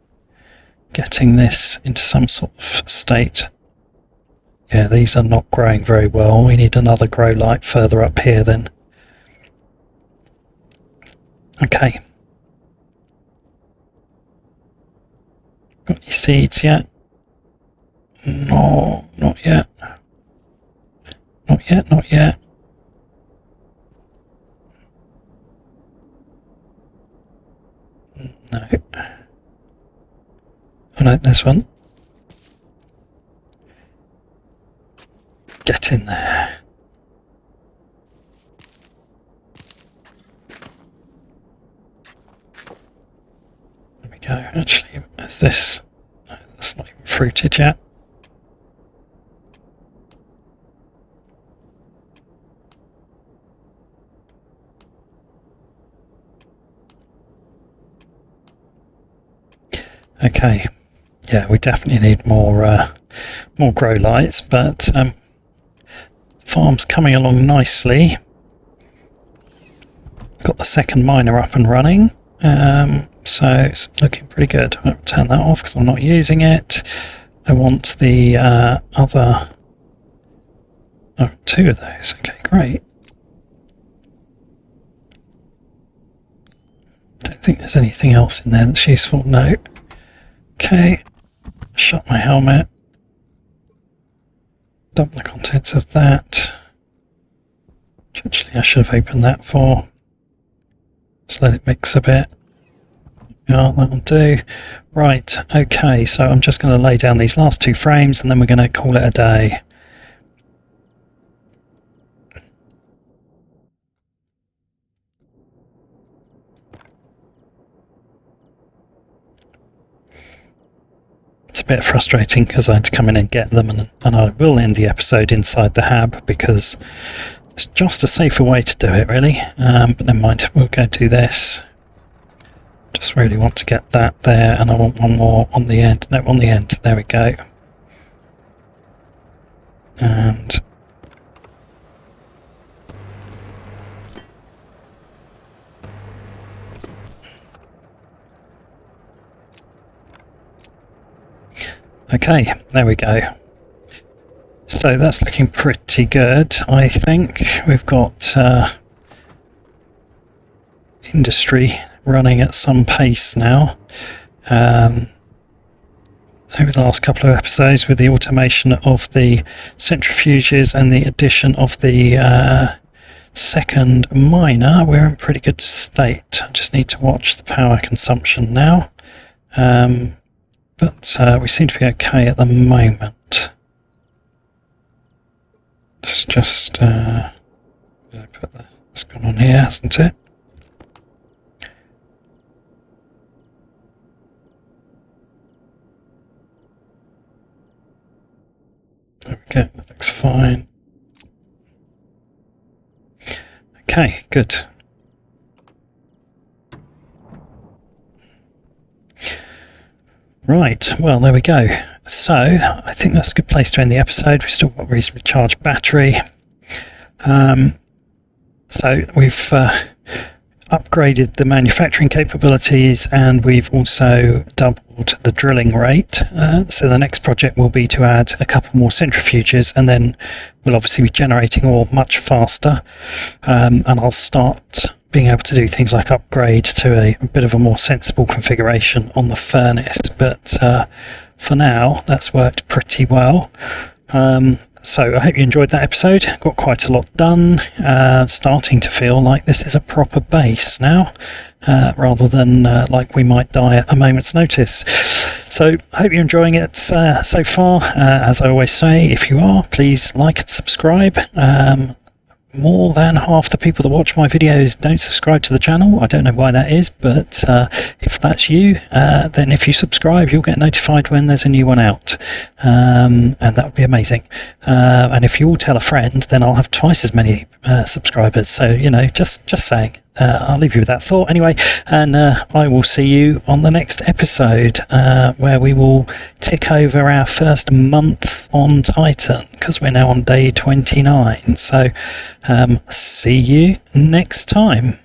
S1: getting this into some sort of state. Yeah, these are not growing very well. We need another grow light further up here then. Okay. Got any seeds yet? No, not yet. Not yet, not yet. No. Oh no, there's one. Get in there. There we go. Actually, is this... No, that's not even fruited yet. Okay, yeah, we definitely need more grow lights, but farm's coming along nicely. Got the second miner up and running, so it's looking pretty good. I'll turn that off because I'm not using it. I want the other... Oh, two of those. Okay, great. Don't think there's anything else in there that's useful. No. Okay, shut my helmet, dump the contents of that, which actually I should have opened that for, just let it mix a bit, Yeah, that'll do. Right, okay, so I'm just going to lay down these last 2 frames and then we're going to call it a day. It's a bit frustrating because I had to come in and get them, and I will end the episode inside the hab because it's just a safer way to do it, really. But never mind, we'll go do this. Just really want to get that there, and I want one more on the end. No, on the end. There we go. And okay, there we go. So that's looking pretty good, I think. We've got industry running at some pace now. Over the last couple of episodes, with the automation of the centrifuges and the addition of the second miner, we're in pretty good state. I just need to watch the power consumption now. But we seem to be okay at the moment. It's just put that's gone on here, hasn't it? There we go, that looks fine. Okay, good. Right, well, there we go. So, I think that's a good place to end the episode. We've still got a reasonably charged battery. So, we've upgraded the manufacturing capabilities, and we've also doubled the drilling rate. So the next project will be to add a couple more centrifuges, and then we'll obviously be generating ore much faster. And I'll start being able to do things like upgrade to a bit of a more sensible configuration on the furnace. But for now, that's worked pretty well. So I hope you enjoyed that episode. Got quite a lot done. Starting to feel like this is a proper base now, rather than like we might die at a moment's notice. So I hope you're enjoying it so far. As I always say, if you are, please like and subscribe. More than half the people that watch my videos don't subscribe to the channel. I don't know why that is, but if that's you, then if you subscribe, you'll get notified when there's a new one out, and that would be amazing. And if you all tell a friend, then I'll have twice as many subscribers. So, you know, just saying. I'll leave you with that thought anyway, and I will see you on the next episode, where we will tick over our first month on Titan, because we're now on day 29. So see you next time.